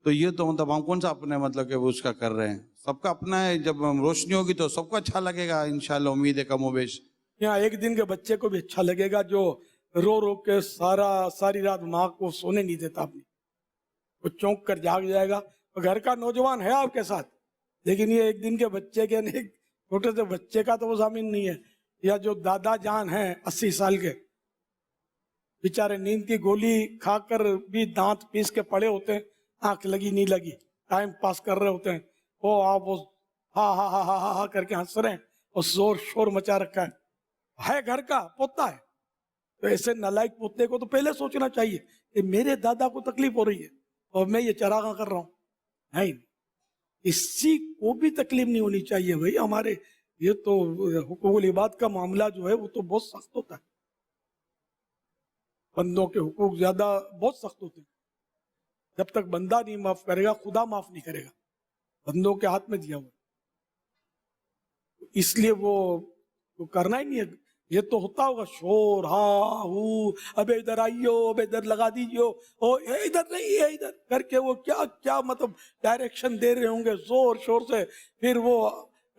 तो ये तो मतलब हम कौन सा अपने मतलब कि उसका कर रहे हैं, सबका अपना है। जब रोशनी होगी तो सबको अच्छा लगेगा इंशाल्लाह, उम्मीद है कमोबेश। यहाँ एक दिन के बच्चे को भी अच्छा लगेगा जो रो रो के सारी रात माँ को सोने नहीं देता अपनी, वो चौंक कर जाग जाएगा। तो घर का नौजवान है आपके साथ, लेकिन ये एक दिन के बच्चे के नहीं, छोटे से बच्चे का तो वो जामिन नहीं है। या जो दादा जान हैं 80 साल के, बेचारे नींद की गोली खाकर भी दांत पीस के पड़े होते हैं, आंख लगी नहीं लगी, टाइम पास कर रहे होते हैं, वो आप वो हा हा हा हा हा करके हंस रहे हैं और जोर शोर मचा रखा है घर का पोता है। तो ऐसे नालायक पोते को तो पहले सोचना चाहिए कि मेरे दादा को तकलीफ हो रही है और मैं ये चरागा कर रहा हूँ, नहीं, किसी को भी तकलीफ नहीं होनी चाहिए भाई। हमारे ये तो हुकूकुल इबाद का मामला जो है वो तो बहुत सख्त होता है, बंदों के हुकूक ज्यादा बहुत सख्त होते हैं। जब तक बंदा नहीं माफ करेगा खुदा माफ नहीं करेगा, बंदों के हाथ में दिया हुआ, इसलिए वो करना ही नहीं है। ये तो होता होगा शोर, हा हू, अबे इधर आइयो, अबे इधर लगा दीजियो, ओ इधर नहीं है इधर करके वो क्या क्या मतलब डायरेक्शन दे रहे होंगे जोर शोर से, फिर वो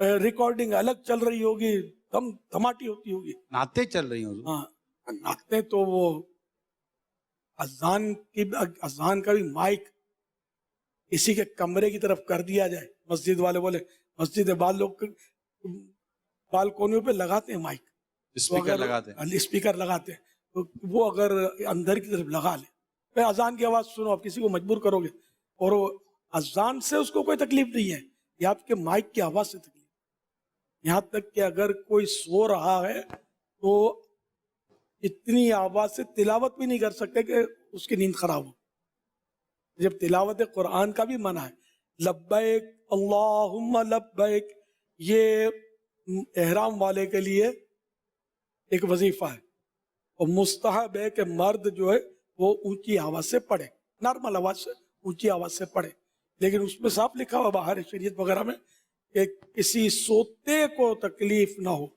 रिकॉर्डिंग अलग चल रही होगी, धमाटी होती होगी, नाते चल रही होगी। हाँ नाते तो वो अजान का भी माइक किसी के कमरे की तरफ कर दिया जाए। मस्जिद वाले बोले, मस्जिद बाद लोग बालकोनियों पे लगाते हैं माइक, स्पीकर लगाते हैं, स्पीकर लगाते हैं, तो वो अगर अंदर की तरफ लगा ले, फिर अजान की आवाज सुनो, आप किसी को मजबूर करोगे और वो अजान से उसको कोई तकलीफ नहीं है, ये आपके माइक की आवाज से तकलीफ। यहाँ तक कि अगर कोई सो रहा है तो इतनी आवाज से तिलावत भी नहीं कर सकते कि उसकी नींद खराब हो। जब तिलावत कुरान का भी मना है, लब्बैक अल्लाहुम्मा लब्बैक, ये एहराम वाले के लिए एक वजीफा है और मुस्तहब है कि मर्द जो है वो ऊंची आवाज से पढ़े, नॉर्मल आवाज से ऊंची आवाज से पढ़े, लेकिन उसमें साफ लिखा हुआ बाहर शरीयत वगैरह में कि किसी सोते को तकलीफ ना हो,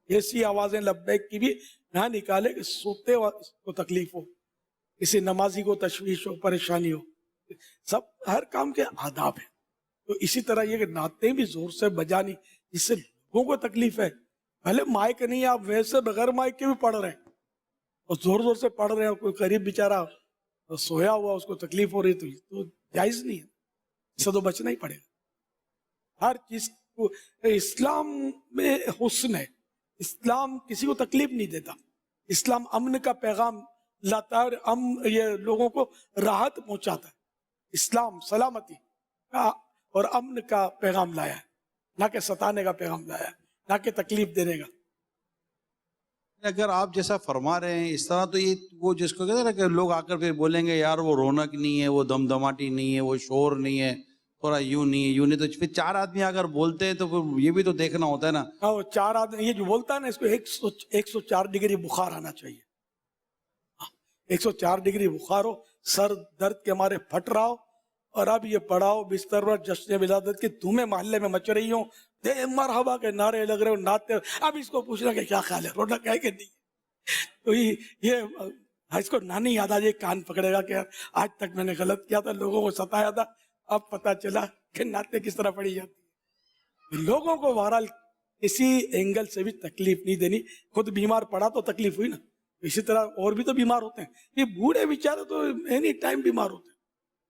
ऐसी आवाजें लब्बैक की भी ना निकाले कि सोते को तकलीफ हो, किसी नमाजी को तशवीश हो, परेशानी हो। सब हर काम के आदाब है। तो इसी तरह ये कि नाते भी जोर से बजानी जिससे लोगों को तकलीफ है, पहले माइक नहीं, आप वैसे बगैर माइक के भी पढ़ रहे हैं और जोर जोर से पढ़ रहे हैं, कोई करीब बेचारा तो सोया हुआ उसको तकलीफ हो रही, तो जायज नहीं है, इससे तो बचना ही पड़ेगा। हर चीज को इस्लाम में हुस्न है, इस्लाम किसी को तकलीफ नहीं देता, इस्लाम अमन का पैगाम लाता है और ये लोगों को राहत पहुंचाता है। इस्लाम सलामती का और अमन का पैगाम लाया है, ना कि सताने का पैगाम लाया है, ना कि तकलीफ देने का। अगर आप जैसा फरमा रहे हैं इस तरह, तो ये वो जिसको कहते हैं ना कि लोग आकर फिर बोलेंगे यार वो रौनक नहीं है, वो दमदमाटी नहीं है, वो शोर नहीं है, थोड़ा यूं नहीं है, यूं नहीं, तो फिर 4 आदमी अगर बोलते हैं तो फिर ये भी तो देखना होता है ना। हाँ, वो 4 आदमी ये जो बोलता है ना, इसको 104 डिग्री बुखार आना चाहिए। 104 डिग्री बुखार हो, सर दर्द के मारे फट रहा हो, और अब ये पढ़ाओ बिस्तर पर जश्न विलादत की धूमें मोहल्ले में मच रही हो, दे मरहबा के नारे लग रहे हो, नाते, अब इसको पूछना कि क्या ख्याल है, रौनक है कि नहीं। तो ये اس کو نانی یاد آ جائے, کان پکڑے گا کہ یار آج تک میں نے غلط کیا تھا, لوگوں کو ستایا تھا, اب پتا چلا کہ نعتیں کس طرح پڑھی جاتی. لوگوں کو بہرحال کسی اینگل سے بھی تکلیف نہیں دینی. خود بیمار پڑا تو تکلیف ہوئی نا, اسی طرح اور بھی تو بیمار ہوتے ہیں. یہ بوڑھے بیچارے تو اینی ٹائم بیمار ہوتے ہیں.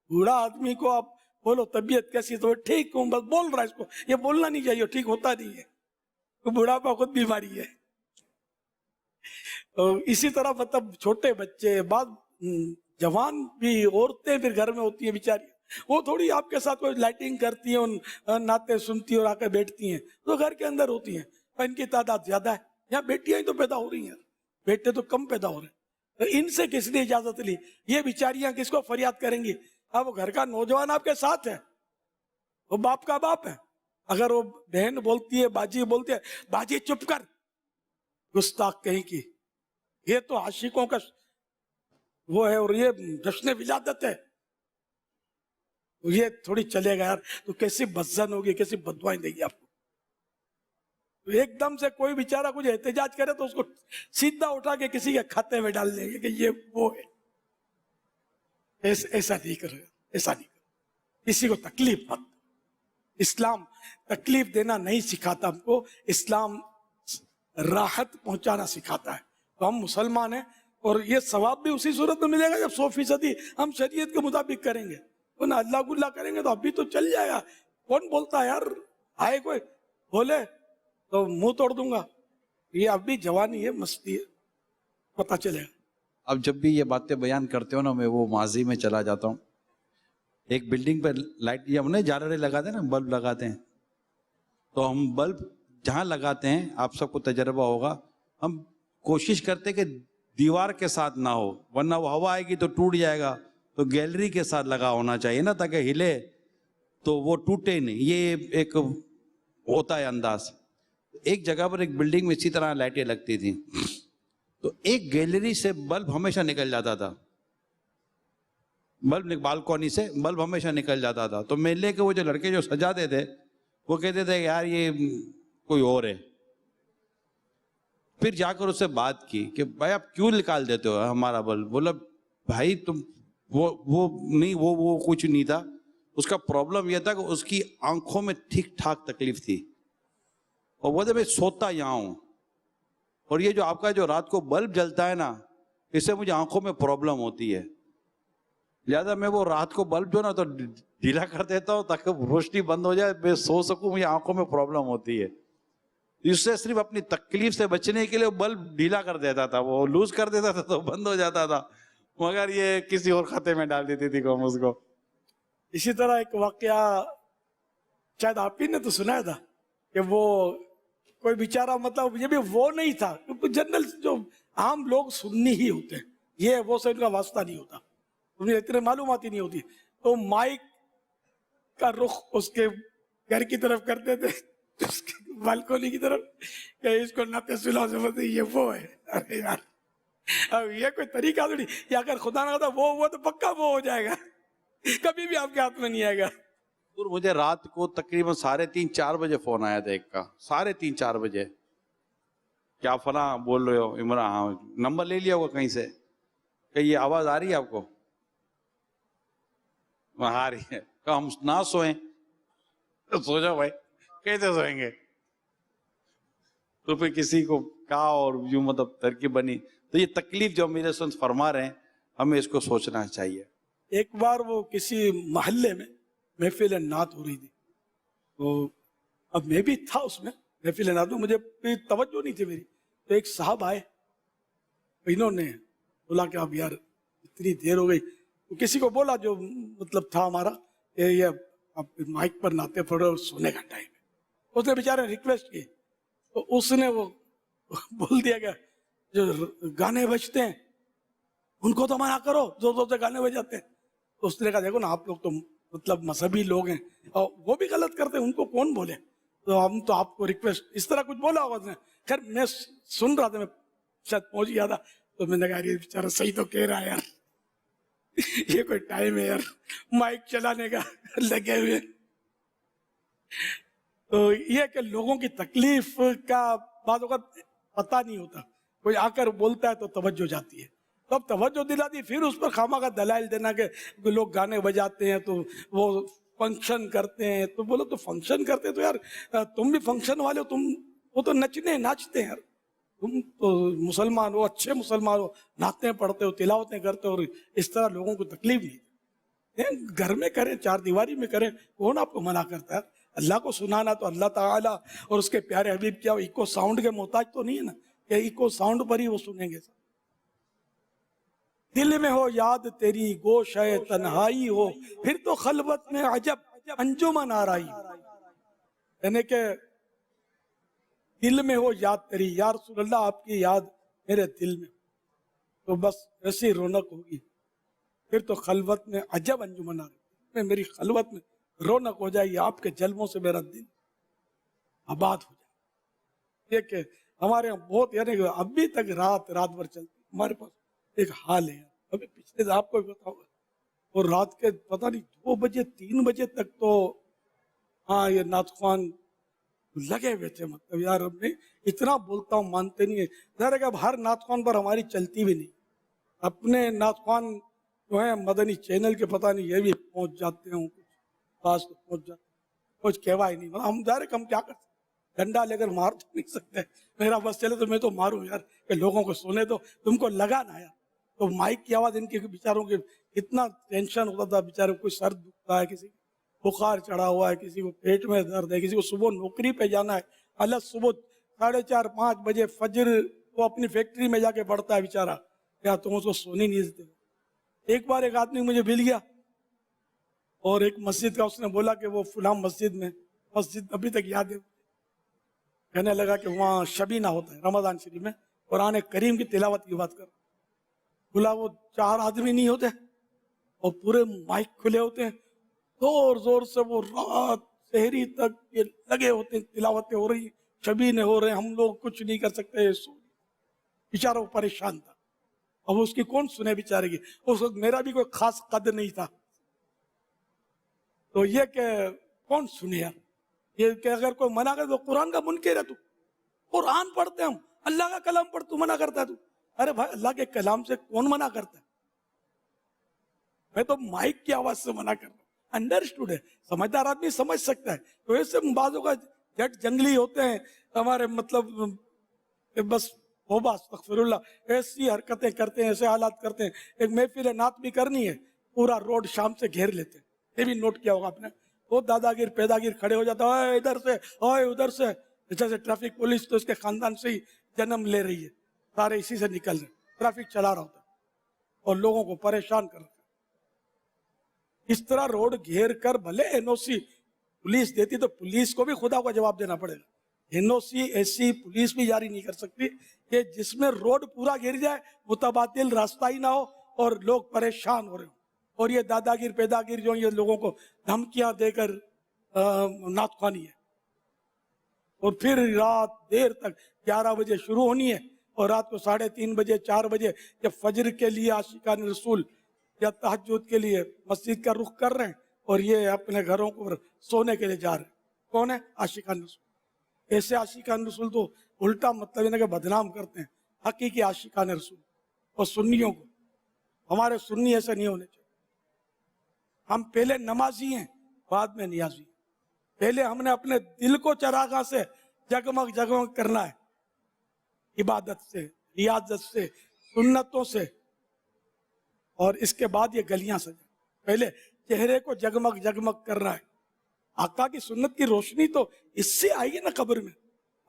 بوڑھا آدمی کو آپ بولو طبیعت کیسی, تو ٹھیک ہوں بس بول رہا ہے, اس کو یہ بولنا نہیں چاہیے, ٹھیک ہوتا نہیں ہے, تو بڑھاپا خود بیماری ہے. اسی طرح مطلب چھوٹے بچے, بعض جوان بھی عورتیں پھر گھر میں ہوتی ہیں بیچاری, وہ تھوڑی آپ کے ساتھ کوئی لائٹنگ کرتی ہیں, نعتیں سنتی ہیں اور آ کے بیٹھتی ہیں, تو گھر کے اندر ہوتی ہیں. ان کی تعداد زیادہ ہے. یہاں بیٹیاں ہی تو پیدا ہو رہی ہیں, بیٹے تو کم پیدا ہو رہے ہیں. تو ان سے کس نے اجازت لی؟ یہ بیچاریاں کس کو فریاد کریں گی؟ اب وہ گھر کا نوجوان آپ کے ساتھ ہے, وہ باپ کا باپ ہے. اگر وہ بہن بولتی ہے, باجی بولتی ہے, باجی چپ کر, گستاخ کہیں کی, یہ تو عاشقوں کا وہ ہے اور یہ جشن ولادت ہے, یہ تھوڑی چلے گا یار. تو کیسی بدزن ہوگی, کیسی بددعائیں دے گی آپ کو. تو ایک دم سے کوئی بیچارہ کچھ احتجاج کرے تو اس کو سیدھا اٹھا کے کسی کے کھاتے میں ڈال دیں گے کہ یہ وہ ہے. ایسا نہیں کرے, ایسا نہیں کرے. کسی کو تکلیف مت. اسلام تکلیف دینا نہیں سکھاتا ہم کو, اسلام راحت پہنچانا سکھاتا ہے. تو ہم مسلمان ہیں اور یہ ثواب بھی اسی صورت میں ملے گا جب 100% ہم شریعت کے مطابق کریں گے. ورنہ اللہ گلہ کریں گے تو ابھی تو چل جائے گا. کون بولتا ہے یار, آئے کوئی بولے تو منہ توڑ دوں گا. یہ اب بھی جوانی ہے, مستی ہے, پتہ چلے گا. اب جب بھی یہ باتیں بیان کرتے ہو نا, میں وہ ماضی میں چلا جاتا ہوں. ایک بلڈنگ پہ لائٹ, یہ ہم نے جالرے لگاتے ہیں نا, بلب لگاتے ہیں, تو ہم بلب جہاں لگاتے ہیں, آپ سب کو تجربہ ہوگا, ہم کوشش کرتے کہ دیوار کے ساتھ نہ ہو, ورنہ وہ ہوا آئے گی تو ٹوٹ جائے گا. تو گیلری کے ساتھ لگا ہونا چاہیے نا, تاکہ ہلے تو وہ ٹوٹے نہیں. یہ ایک ہوتا ہے انداز. ایک جگہ پر ایک بلڈنگ میں اسی طرح لائٹیں لگتی تھیں, تو ایک گیلری سے بلب ہمیشہ نکل جاتا تھا, بالکونی سے بلب ہمیشہ نکل جاتا تھا. تو میں لے کے وہ جو لڑکے جو سجاتے تھے وہ کہتے تھے یار یہ کوئی اور ہے. پھر جا کر اس سے بات کی کہ بھائی آپ کیوں نکال دیتے ہو ہمارا بلب؟ بولا بھائی تم وہ نہیں, وہ کچھ نہیں تھا. اس کا پرابلم یہ تھا کہ اس کی آنکھوں میں ٹھیک ٹھاک تکلیف تھی, اور وہ میں سوتا یہاں ہوں, اور یہ جو آپ کا جو رات کو بلب جلتا ہے نا, اس سے مجھے آنکھوں میں پرابلم ہوتی ہے. لہٰذا میں وہ رات کو بلب جو نا تو ڈھیلا کر دیتا ہوں تاکہ روشنی بند ہو جائے, میں سو سکوں, مجھے آنکھوں میں پرابلم ہوتی ہے. اس سے صرف اپنی تکلیف سے بچنے کے لیے بلب ڈھیلا کر دیتا تھا, وہ لوز کر دیتا تھا تو بند ہو جاتا تھا, مگر یہ کسی اور کھاتے میں ڈال دیتی تھی قوم اس کو. اسی طرح ایک واقعہ شاید آپ ہی نے تو سنایا تھا کہ وہ کوئی بیچارہ, مطلب یہ بھی وہ نہیں تھا, جنرل جو عام لوگ سننی ہی ہوتے ہیں, یہ وہ سے ان کا واسطہ نہیں ہوتا, انہیں اتنے معلومات ہی نہیں ہوتی. تو مائک کا رخ اس کے گھر کی طرف کرتے تھے, اس کے بالکونی کی طرف, کہ اس کو نعتیں سناؤ سے بولتے یہ وہ ہے. ارے یار اب یہ کوئی طریقہ تھوڑی, یا اگر خدا نہ خدا وہ تو پکا وہ ہو جائے گا, کبھی بھی آپ کے ہاتھ میں نہیں آئے گا. مجھے رات کو تقریباً 3:30-4 بجے فون آیا تھا ایک کا, 3:30-4 بجے, کیا فلاں بول رہے ہو عمران؟ ہاں, نمبر لے لیا ہوگا کہیں سے, کہ یہ آواز آ رہی ہے آپ کو؟ آ رہی ہے. کہ ہم نہ سوئیں؟ سو جاؤ بھائی, کیسے سوئیں گے؟ تو پھر کسی کو کہا اور یوں مطلب ترکیب بنی. تو یہ تکلیف جو میرے سنت فرما رہے ہیں, ہمیں اس کو سوچنا چاہیے. ایک بار وہ کسی محلے میں محفل نعت ہو رہی تھی, تو اب میں بھی تھا اس میں محفل نعت, مجھے توجہ نہیں تھی میری. تو ایک صاحب آئے, انہوں نے بولا کہ اب یار اتنی دیر ہو گئی, تو کسی کو بولا جو مطلب تھا ہمارا کہ یہ اب مائک پر نعتیں پڑھو, سونے کا ٹائم ہے. اس نے بیچارے ریکویسٹ کی, تو اس نے وہ بول دیا کہ جو گانے بجتے ہیں ان کو تو منع کرو, زور زور سے گانے بجاتے ہیں. تو اس نے کہا دیکھو نا, آپ لوگ تو مطلب مذہبی لوگ ہیں, اور وہ بھی غلط کرتے ہیں, ان کو کون بولے, تو ہم تو آپ کو ریکویسٹ, اس طرح کچھ بولا ہوگا اس نے. خیر میں سن رہا تھا, میں شاید پہنچ گیا تھا, تو میں نے کہا یہ بیچارہ صحیح تو کہہ رہا ہے یار, یہ کوئی ٹائم ہے یار مائک چلانے کا لگے ہوئے. تو یہ کہ لوگوں کی تکلیف کا بعض اوقات پتہ نہیں ہوتا, کوئی آ کر بولتا ہے تو توجہ جاتی ہے. تو اب توجہ دلا دی، پھر اس پر خامہ کا دلائل دینا کہ لوگ گانے بجاتے ہیں تو وہ فنکشن کرتے ہیں، تو بولو تو فنکشن کرتے ہیں تو یار تم بھی فنکشن والے ہو، وہ تو ناچتے ہیں یار، تم تو مسلمان ہو، اچھے مسلمان ہو، نعتیں پڑھتے ہو، تلاوتیں کرتے ہو، اور اس طرح لوگوں کو تکلیف نہیں دیتے۔ گھر میں کریں، چار دیواری میں کریں، کون آپ کو منع کرتا ہے؟ اللہ کو سنانا تو اللہ تعالیٰ اور اس کے پیارے حبیب کیا ایکو ساؤنڈ کے محتاج تو نہیں ہے نا کہ ایکو ساؤنڈ پر ہی وہ سنیں گے۔ دل میں ہو یاد تیری گوش ہے تنہائی ہو، پھر تو خلوت میں عجب انجمن آرائی، یعنی کہ دل میں ہو یاد تیری، یا رسول اللہ آپ کی یاد میرے دل میں، تو بس ایسی رونق ہوگی، پھر تو خلوت میں عجب انجمن آرائی، میری خلوت میں رونق ہو جائے گی، آپ کے جلووں سے میرا دل آباد ہو جائے۔ یہ کہ ہمارے یہاں بہت، یعنی کہ ابھی تک رات بھر چلتی، ہمارے پاس ایک حال ہے، ابھی پچھلے آپ کو بھی پتا ہوگا، اور رات کے پتہ نہیں 2 بجے 3 بجے تک تو ہاں یہ نعت خوان لگے ہوئے تھے، مطلب یار اب میں اتنا بولتا ہوں مانتے نہیں ہے، ظاہر ہے کہ اب ہر نعت خوان پر ہماری چلتی بھی نہیں، اپنے نعت خوان جو ہیں مدنی چینل کے پتہ نہیں یہ بھی پہنچ جاتے ہیں، کچھ پاس پہنچ جاتے ہیں، کچھ کہوا ہی نہیں، ہم ظاہر ہے کہ ہم کیا کر سکتے، ڈنڈا لے کر مار تو نہیں سکتے، میرا بس چلے تو میں تو ماروں یار کہ لوگوں کو سنے، تو تم کو لگا نا یار، تو مائک کی آواز ان کے بیچاروں کے اتنا ٹینشن ہوتا تھا، بیچارے کوئی سر دکھتا ہے، کسی بخار چڑھا ہوا ہے، کسی کو پیٹ میں درد ہے، کسی کو صبح نوکری پہ جانا ہے، الگ صبح 4:30 5 بجے فجر وہ اپنی فیکٹری میں جا کے پڑھتا ہے بیچارہ، کیا تم اس کو سونی نہیں دیتے۔ ایک بار ایک آدمی مجھے مل گیا اور ایک مسجد کا اس نے بولا کہ وہ فلاں مسجد ابھی تک یاد ہے، کہنے لگا کہ وہاں شبینہ ہوتا ہے رمضان شریف میں، قرآن کریم کی تلاوت کی بات کر، بولا وہ 4 آدمی نہیں ہوتے اور پورے مائک کھلے ہوتے ہیں، زور زور سے وہ رات سحری تک یہ لگے ہوتے ہیں، تلاوتیں ہو رہی، شبینے ہو رہے ہیں، ہم لوگ کچھ نہیں کر سکتے، بیچارہ وہ پریشان تھا، اب اس کی کون سنے بیچارے کی، اس وقت میرا بھی کوئی خاص قد نہیں تھا، تو یہ کہ کون سنے یار، یہ کہ اگر کوئی منع کر تو قرآن کا منکر ہے، تو قرآن پڑھتے ہم، اللہ کا کلام پڑھ، تو منع کرتا ہے تو، ارے بھائی اللہ کے کلام سے کون منع کرتا ہے، میں تو مائک کی آواز سے منع کر رہا ہوں، انڈرسٹوڈ ہے، سمجھدار آدمی سمجھ سکتا ہے، تو ایسے بعضوں کا جٹ جنگلی ہوتے ہیں ہمارے، مطلب کہ بس توبہ استغفر اللہ، ایسی حرکتیں کرتے ہیں، ایسے حالات کرتے ہیں، ایک محفل نعت بھی کرنی ہے، پورا روڈ شام سے گھیر لیتے ہیں، یہ بھی نوٹ کیا ہوگا آپ نے، وہ دادا گیر پیدا گیر کھڑے ہو جاتا ہے، ادھر سے ادھر سے، جیسے ٹریفک پولیس تو اس کے خاندان سے ہی جنم لے رہی ہے، سارے اسی سے نکل رہے، ٹریفک چلا رہا ہوتا ہے اور لوگوں کو پریشان کر رہا ہے، اس طرح روڈ گھیر کر بھلے NOC پولیس دیتی تو پولیس کو بھی خدا کو جواب دینا پڑے گا، NOC ایسی پولیس بھی جاری نہیں کر سکتی کہ جس میں روڈ پورا گر جائے، متبادل راستہ ہی نہ ہو اور لوگ پریشان ہو رہے ہوں، اور یہ دادا گیر پیدا گیر جو یہ لوگوں کو دھمکیاں دے کر نعت خوانی ہے، اور پھر رات دیر تک 11 بجے شروع ہونی ہے، اور رات کو 3:30 بجے 4 بجے جب فجر کے لیے عاشقان رسول یا تہجد کے لیے مسجد کا رخ کر رہے ہیں، اور یہ اپنے گھروں کو سونے کے لیے جا رہے ہیں، کون ہے؟ عاشقان رسول۔ ایسے عاشقان رسول تو الٹا مطلب کہ بدنام کرتے ہیں حقیقی عاشقان رسول اور سنیوں کو، ہمارے سنی ایسے نہیں ہونے چاہیے، ہم پہلے نمازی ہیں بعد میں نیازی، پہلے ہم نے اپنے دل کو چراغاں سے جگمگ جگمگ کرنا ہے، عبادت سے، ریاضت سے، سنتوں سے، اور اس کے بعد یہ گلیاں سجا، پہلے چہرے کو جگمگ جگمگ کر رہا ہے، آقا کی سنت کی روشنی تو اس سے آئی ہے نا، قبر میں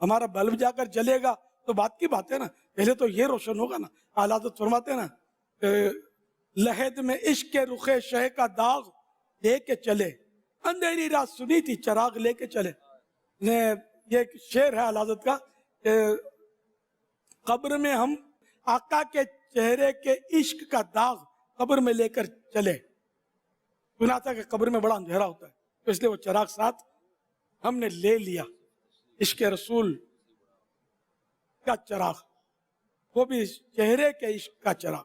ہمارا بلب جا کر جلے گا تو بات کی بات ہے نا، پہلے تو یہ روشن ہوگا نا، اعلیٰ حضرت فرماتے ہیں نا، لہد میں عشق کے رخ شہ کا داغ لے کے چلے، اندھیری رات سنی تھی چراغ لے کے چلے، یہ ایک شعر ہے اعلیٰ حضرت کا، کہ قبر میں ہم آقا کے چہرے کے عشق کا داغ قبر میں لے کر چلے، سنا تھا کہ قبر میں بڑا اندھیرا ہوتا ہے، تو اس لیے وہ چراغ ساتھ ہم نے لے لیا، عشق رسول کا چراغ، وہ بھی چہرے کے عشق کا چراغ۔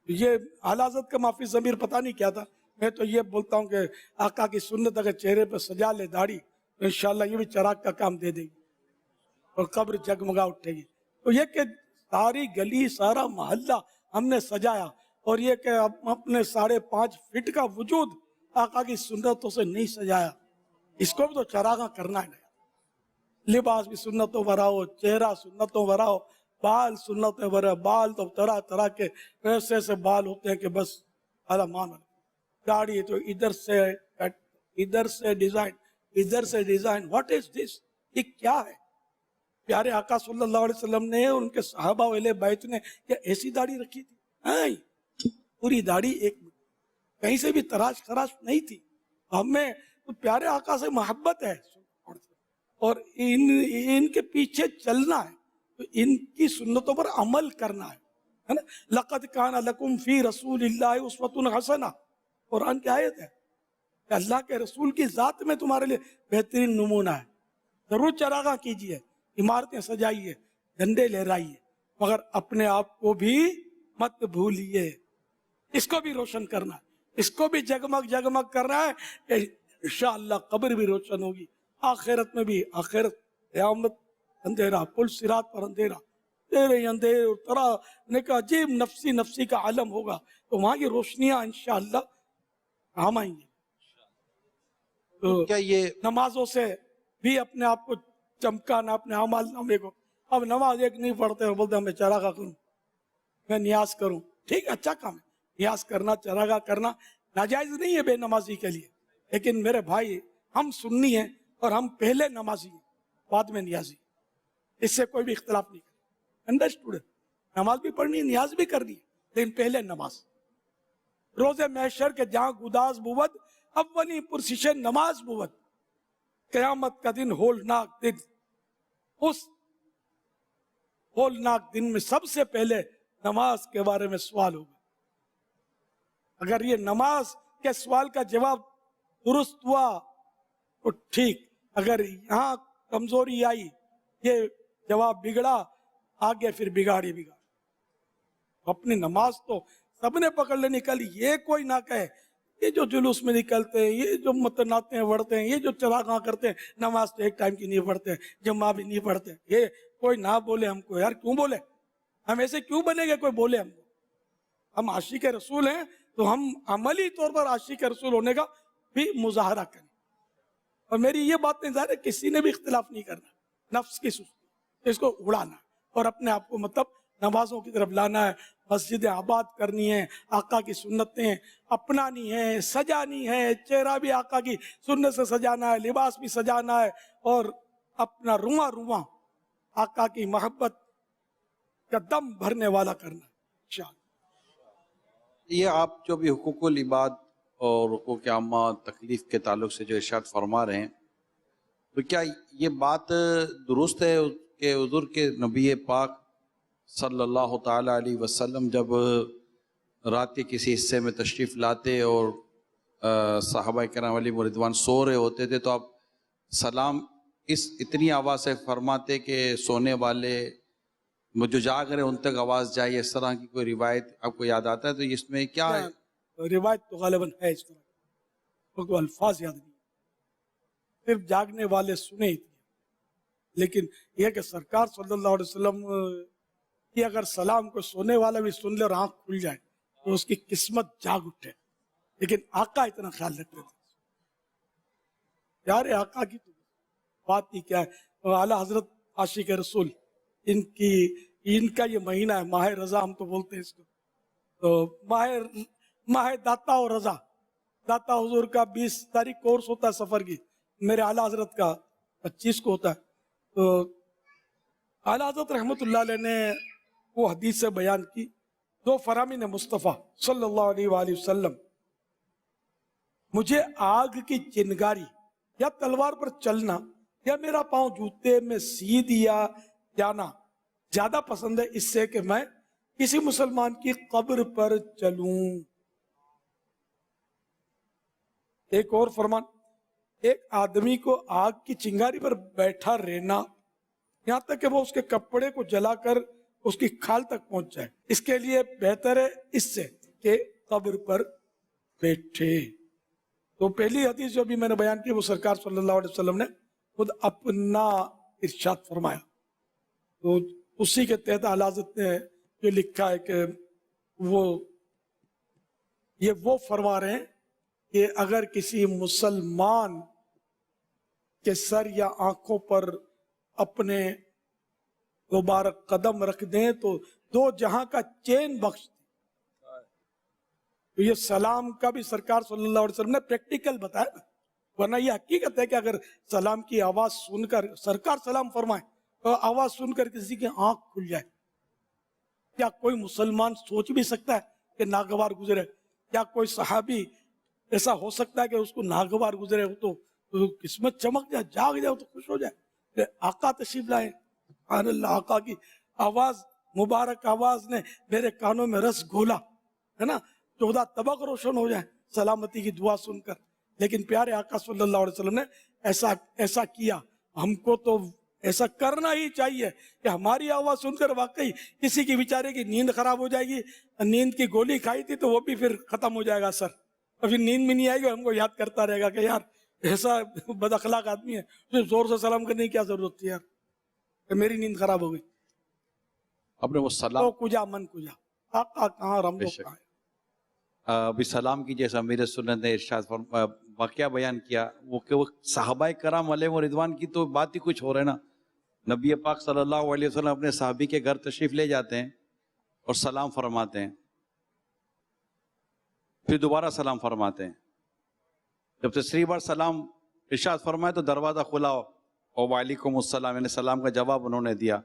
یہ اعلیٰ حضرت کا معافی ضمیر پتہ نہیں کیا تھا، میں تو یہ بولتا ہوں کہ آقا کی سنت اگر چہرے پہ سجا لے داڑھی تو انشاءاللہ یہ بھی چراغ کا کام دے دے گی اور قبر جگمگا اٹھے گی۔ تو یہ کہ ساری گلی سارا محلہ हमने सजाया, और ये कि अपने 5.5 फीट का वजूद आका की सुन्नतों से नहीं सजाया, इसको भी तो चरागा करना है। लिबास भी सुन्नतों भराओ, चेहरा सुन्नतों भराओ, बाल सुन्नतों भरा, बाल तो तरह तरह के ऐसे ऐसे बाल होते हैं कि बस आलमान। दाढ़ी तो इधर से कट, इधर से डिजाइन, इधर से डिजाइन, व्हाट इज दिस, ये क्या है? प्यारे आका सल्लल्लाहु अलैहि वसल्लम ने, उनके सहाबा वाले बैत ने क्या ऐसी दाढ़ी रखी थी? नहीं, पूरी दाढ़ी एक कहीं से भी तराश खराश नहीं थी। हमें तो प्यारे आका से मोहब्बत है और इनके पीछे चलना है, तो इनकी सुन्नतों पर अमल करना है ना। लक़द काना लकुम फी रसूलिल्लाहि उस्वतुन हसना, कुरान की आयत है कि अल्लाह के रसूल की जात में तुम्हारे लिए बेहतरीन नमूना है। जरूर चरागा कीजिए, इमारतें सजाइए, झंडे लहराइए, मगर अपने आप को भी मत भूलिए। इसको भी रोशन करना है, इसको भी जगमग जगमग करना है कि इंशाअल्लाह कब्र भी रोशन होगी, आखिरत में भी। आखिरत क़यामत अंधेरा, पुल सिरात पर अंधेरा, तेरे अंधेरे और तरह ने का अजीब नफसी नफसी का आलम होगा, तो वहाँ की रोशनियाँ इंशाअल्लाह काम आएंगी। तो क्या ये नमाजों से भी अपने आप को चमकाना, अपने अमाल नामे को। अब नमाज एक नहीं पढ़ते और बोलते मैं चरागा करूँ, मैं नियाज करूँ, ठीक है, अच्छा काम है, नियाज करना, चरागा करना नाजायज नहीं है बेनमाजी के लिए। लेकिन मेरे भाई, हम सुन्नी हैं और हम पहले नमाजी हैं, बाद में नियाजी, इससे कोई भी इख्तलाफ नहीं करें। अंडरस्टूड? नमाज भी पढ़नी है, नियाज भी करनी है, लेकिन पहले नमाज। रोजे महशर के जहाँ गुदास बुवद, अव्वली पुरसिशन नमाज बुवद। क़यामत का दिन होलनाक दिन, उस होलनाक दिन में सबसे पहले नमाज के बारे में सवाल होगा। अगर ये नमाज के सवाल का जवाब दुरुस्त हुआ तो ठीक, अगर यहाँ कमजोरी आई, ये जवाब बिगड़ा, आगे फिर बिगाड़ी बिगाड़। अपनी नमाज तो सबने पकड़ लेनी। कल ये कोई ना कहे ये जो जुलूस में निकलते हैं, ये जो मतनाते हैं, बढ़ते हैं, ये जो चरागा करते हैं, नमाज तो एक टाइम की नहीं पढ़ते, जमा भी नहीं पढ़ते, ये कोई ना बोले हमको। यार क्यों बोले? हम ऐसे क्यों बनेंगे कोई बोले हमको? हम आशिक रसूल हैं तो हम अमली तौर पर आशिक रसूल होने का भी मुजाहरा करें। और मेरी ये बात नहीं ज़ाहिर है, किसी ने भी इख्तिलाफ नहीं करना, नफ्स की सुस्ती इसको उड़ाना और अपने आप को मतलब नमाजों की तरफ लाना है, मस्जिदें आबाद करनी है, आका की सुन्नतें अपनानी है, सजानी है, चेहरा भी आका की सुन्नत से सजाना है, लिबास भी सजाना है, और अपना रुआ रुआ आका की मोहब्बत का दम भरने वाला करना है। ये आप जो भी हुकूकुल इबाद और हुकूक आमा तकलीफ के ताल्लुक से जो इरशाद फरमा रहे हैं, तो क्या ये बात दुरुस्त है कि हुज़ूर के नबी पाक सल्लल्लाहु ताला अलैहि वसल्लम जब रात के किसी हिस्से में तशरीफ़ लाते और सहाबा किराम अलैहिम रिदवान सो रहे होते थे, तो आप सलाम इतनी आवाज़ से फरमाते कि सोने वाले जो जाग रहे उन तक आवाज़ जाए, इस तरह की कोई रिवायत आपको याद आता है? तो इसमें क्या है? रिवायत तो गालिबन है इस तरह, तो अल्फाज याद नहीं, सिर्फ जागने वाले सुने ही थे। लेकिन यह कि सरकार सल्लल्लाहु अलैहि वसल्लम कि अगर सलाम को सोने वाला भी सुन ले और आँख खुल जाए तो उसकी किस्मत जाग उठे। लेकिन आका इतना ख्याल रखते थे, यार आका की तो बात ही क्या है। तो आला हजरत आशिक रसूल, इनका ये महीना है माह रजा, हम तो बोलते हैं इसको, तो माह दाता और रजा। दाता हुजूर का 20 तारीख कोर्स होता है सफर की, मेरे आला हजरत का 25 को होता है। तो आला हजरत रहमतुल्लाह अलैह ने वो हदीस से बयान की, दो फरामीन मुस्तफ़ा सल्लल्लाहु अलैहि वसल्लम, मुझे आग की चिनगारी या तलवार पर चलना या मेरा पांव जूते में सी दिया जाना ज्यादा पसंद है इससे कि मैं किसी मुसलमान की कब्र पर चलूं। एक और फरमान, एक आदमी को आग की चिंगारी पर बैठा रहना यहाँ तक कि वो उसके कपड़े को जलाकर उसकी खाल तक पहुंच जाए, इसके लिए बेहतर है इससे कि कब्र पर बैठे। तो पहली हदीस जो भी मैंने बयान की वो सरकार सल्लल्लाहु अलैहि वसल्लम ने खुद अपना इरशाद फरमाया। तो उसी के तहत आला हज़रत ने जो लिखा है कि وہ فرما رہے ہیں کہ اگر کسی مسلمان کے سر یا آنکھوں پر اپنے مبارک قدم رکھ دیں تو 2 جہاں کا چین بخش دیں. تو یہ سلام کا بھی سرکار صلی اللہ علیہ وسلم نے پریکٹیکل بتایا نا. ورنہ یہ حقیقت ہے کہ اگر سلام کی آواز سن کر سرکار سلام فرمائے تو آواز سن کر کسی کی آنکھ کھل جائے. کیا کوئی مسلمان سوچ بھی سکتا ہے کہ ناگوار گزرے؟ کیا کوئی صحابی ایسا ہو سکتا ہے کہ اس کو ناگوار گزرے تو قسمت چمک جائے، جاگ جائے تو خوش ہو جائے کہ آقا تشریف لائے؟ سبحان اللہ. آقا کی آواز، مبارک آواز نے میرے کانوں میں رس گھولا ہے نا. 14 طبق روشن ہو جائیں سلامتی کی دعا سن کر. لیکن پیارے آقا صلی اللہ علیہ وسلم نے ایسا کیا. ہم کو تو ایسا کرنا ہی چاہیے کہ ہماری آواز سن کر واقعی کسی کی بیچارے کی نیند خراب ہو جائے گی. نیند کی گولی کھائی تھی تو وہ بھی پھر ختم ہو جائے گا سر، اور پھر نیند بھی نہیں آئے گی، ہم کو یاد کرتا رہے گا کہ یار ایسا بد اخلاق آدمی ہے، اسے زور سے سلام کرنے کی کیا ضرورت تھی یار، کہ میری نیند خراب ہو گئی. اپنے وہ سلام تو کجا من کجا، آقا کہاں، ہم لوگ کہاں. ابھی سلام کی جیسا امیر سنت نے ارشاد واقعہ بیان کیا، وہ کہ وہ صحابہ کرام علیہ رضوان کی تو بات ہی کچھ ہو رہا ہے نا. نبی پاک صلی اللہ علیہ وسلم اپنے صحابی کے گھر تشریف لے جاتے ہیں اور سلام فرماتے ہیں، پھر دوبارہ سلام فرماتے ہیں. جب تیسری بار سلام ارشاد فرمائے تو دروازہ کھلا اور وعلیکم السلام، یعنی سلام کا جواب انہوں نے دیا.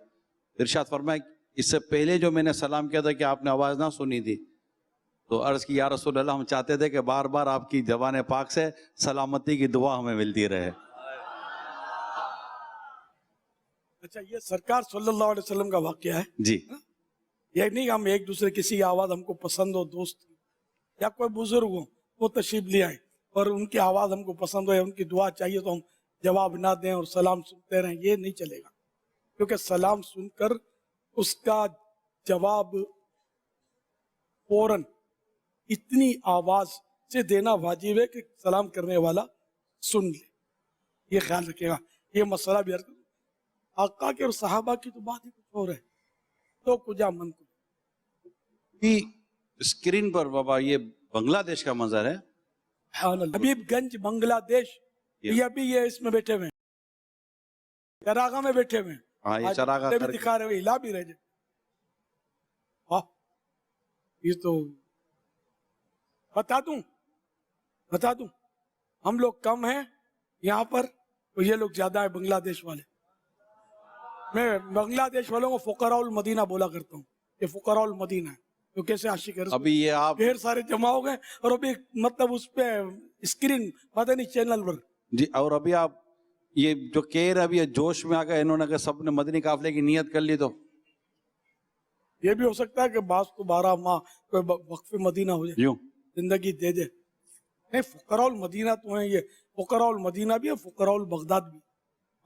ارشاد فرمائے اس سے پہلے جو میں نے سلام کیا تھا کہ آپ نے آواز نہ سنی تھی، تو عرض کی یا رسول اللہ ہم چاہتے تھے کہ بار بار آپ کی زبان پاک سے سلامتی کی دعا ہمیں ملتی رہے. اچھا، یہ سرکار صلی اللہ علیہ وسلم کا واقعہ ہے جی. یہ نہیں کہ ہم ایک دوسرے کسی کی آواز ہم کو پسند ہو، دوست یا کوئی بزرگ ہو وہ تشریف لے آئے اور ان کی آواز ہم کو پسند ہو یا ان کی دعا چاہیے تو ہم جواب نہ دیں اور سلام سنتے رہیں، یہ نہیں چلے گا. کیونکہ سلام سن کر اس کا جواب فوراً اتنی آواز سے دینا واجب ہے کہ سلام کرنے والا سن لے. یہ خیال رکھے گا. یہ مسئلہ بھی آقا کے اور صحابہ کی تو بات ہی کچھ اور ہے. تو کجا من کو اسکرین پر بابا یہ بنگلہ دیش کا منظر ہے، حبیب گنج بنگلہ دیش. یہ ابھی یہ اس میں بیٹھے ہوئے ہیں، چراغا میں بیٹھے ہوئے ہیں. ہاں یہ چراغا بھی دکھا رہے ہوئے، ہلا بھی رہے جائے. یہ تو بتا دوں ہم لوگ کم ہیں یہاں پر تو یہ لوگ زیادہ ہیں بنگلہ دیش والے. میں بنگلہ دیش والوں کو فقراء المدینہ بولا کرتا ہوں. یہ فقراء المدینہ ہے. تو کیسے عاشق ہے رسول، ابھی یہ آپ ڈھیر سارے جمع ہو گئے اور ابھی مطلب اس پہ اسکرین مدنی چینل پر. جی. اور ابھی آپ یہ جو کہہ رہے ابھی جوش میں آ گئے انہوں نے کہ سب نے مدنی قافلے کی نیت کر لی، تو یہ بھی ہو سکتا ہے کہ بعض تو 12 ماہ کوئی وقف مدینہ ہو جائے، یوں زندگی دے دے. نہیں، فقراء المدینہ تو ہیں. یہ فقراء المدینہ بھی ہے، فقراء البغداد بھی.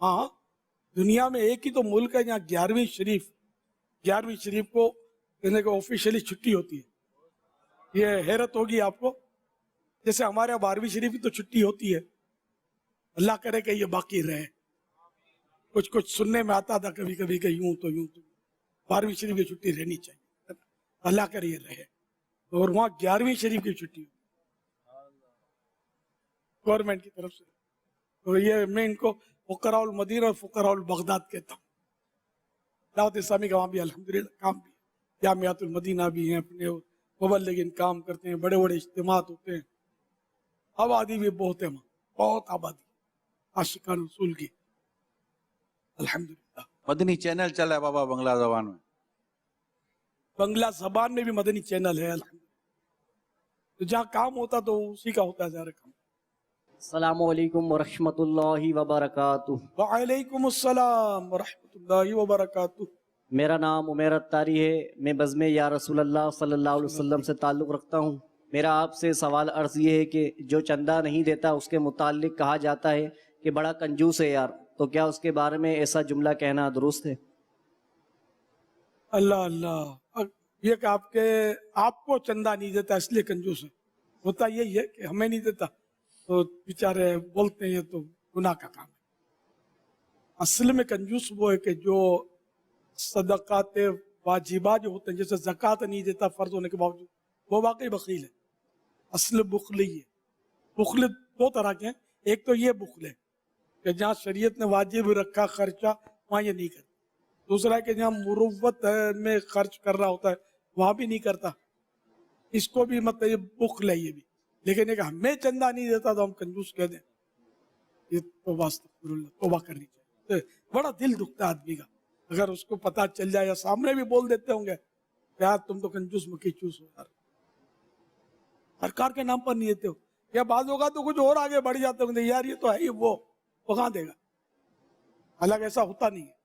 ہاں، دنیا میں ایک ہی تو ملک ہے جہاں 11ویں شریف کو کہنے کو آفیشلی چھٹی ہوتی ہے. یہ حیرت ہوگی آپ کو، جیسے ہمارے یہاں 12ویں شریف کی تو چھٹی ہوتی ہے. اللہ کرے کہ یہ باقی رہے. کچھ سننے میں آتا تھا کبھی کبھی کہ یوں تو 12ویں شریف کی چھٹی رہنی چاہیے. اللہ کرے یہ رہے. اور وہاں 11ویں شریف کی چھٹی گورنمنٹ کی طرف سے. تو یہ میں ان کو فقراء المدینہ اور فقراء البغداد کہتا ہوں. دعوت اسلامی کا وہاں بھی الحمدللہ کام بھی، جامعات المدینہ بھی ہیں، اپنے مبلغین کام کرتے ہیں، بڑے بڑے اجتماعات ہوتے ہیں. آبادی بھی بہت ہے وہاں، بہت آبادی عاشقان رسول کی الحمدللہ. مدنی چینل چلا ہے بابا بنگلہ زبان میں. بنگلہ زبان میں بھی مدنی چینل ہے الحمدللہ. تو جہاں کام ہوتا تو اسی کا ہوتا ہے زیادہ کام. السلام علیکم ورحمۃ اللہ وبرکاتہ. وعلیکم السلام ورحمۃ اللہ وبرکاتہ. میرا نام عمیر اتاری ہے. میں بزم یا رسول اللہ صلی اللہ علیہ وسلم سے تعلق رکھتا ہوں. میرا آپ سے سوال عرض یہ ہے کہ جو چندہ نہیں دیتا اس کے متعلق کہا جاتا ہے کہ بڑا کنجوس ہے یار، تو کیا اس کے بارے میں ایسا جملہ کہنا درست ہے؟ اللہ یہ کہ آپ کو چندہ نہیں دیتا اس لیے کنجوس ہے. ہوتا یہی ہے کہ ہمیں نہیں دیتا تو بیچارے بولتے ہیں تو گناہ کا کام ہے. اصل میں کنجوس وہ ہے کہ جو صدقات वाजिबात जो होते हैं, जैसे ज़कात नहीं देता फ़र्ज होने के बावजूद, वो वाकई बखील है, असल बुखली है। बुखल दो तरह के हैं, एक तो ये बुखल है कि जहाँ शरीयत ने वाजिब रखा खर्चा वहाँ ये नहीं करता, दूसरा है कि जहाँ मुरुव्वत में खर्च कर रहा होता है वहाँ भी नहीं करता, इसको भी मतलब ये बुखल है ये भी। लेकिन एक हमें चंदा नहीं देता तो हम कंजूस कह दें, ये तो तौबा करनी चाहिए। तो बड़ा दिल दुखता है आदमी का अगर उसको पता चल जाए, या सामने भी बोल देते होंगे यार तुम तो कंजूस मक्खी चूस हो यार, सरकार के नाम पर नहीं देते हो, या बात होगा तो कुछ और आगे बढ़ जाते होंगे यार ये तो है ही वो कहाँ देगा, हालांकि ऐसा होता नहीं है,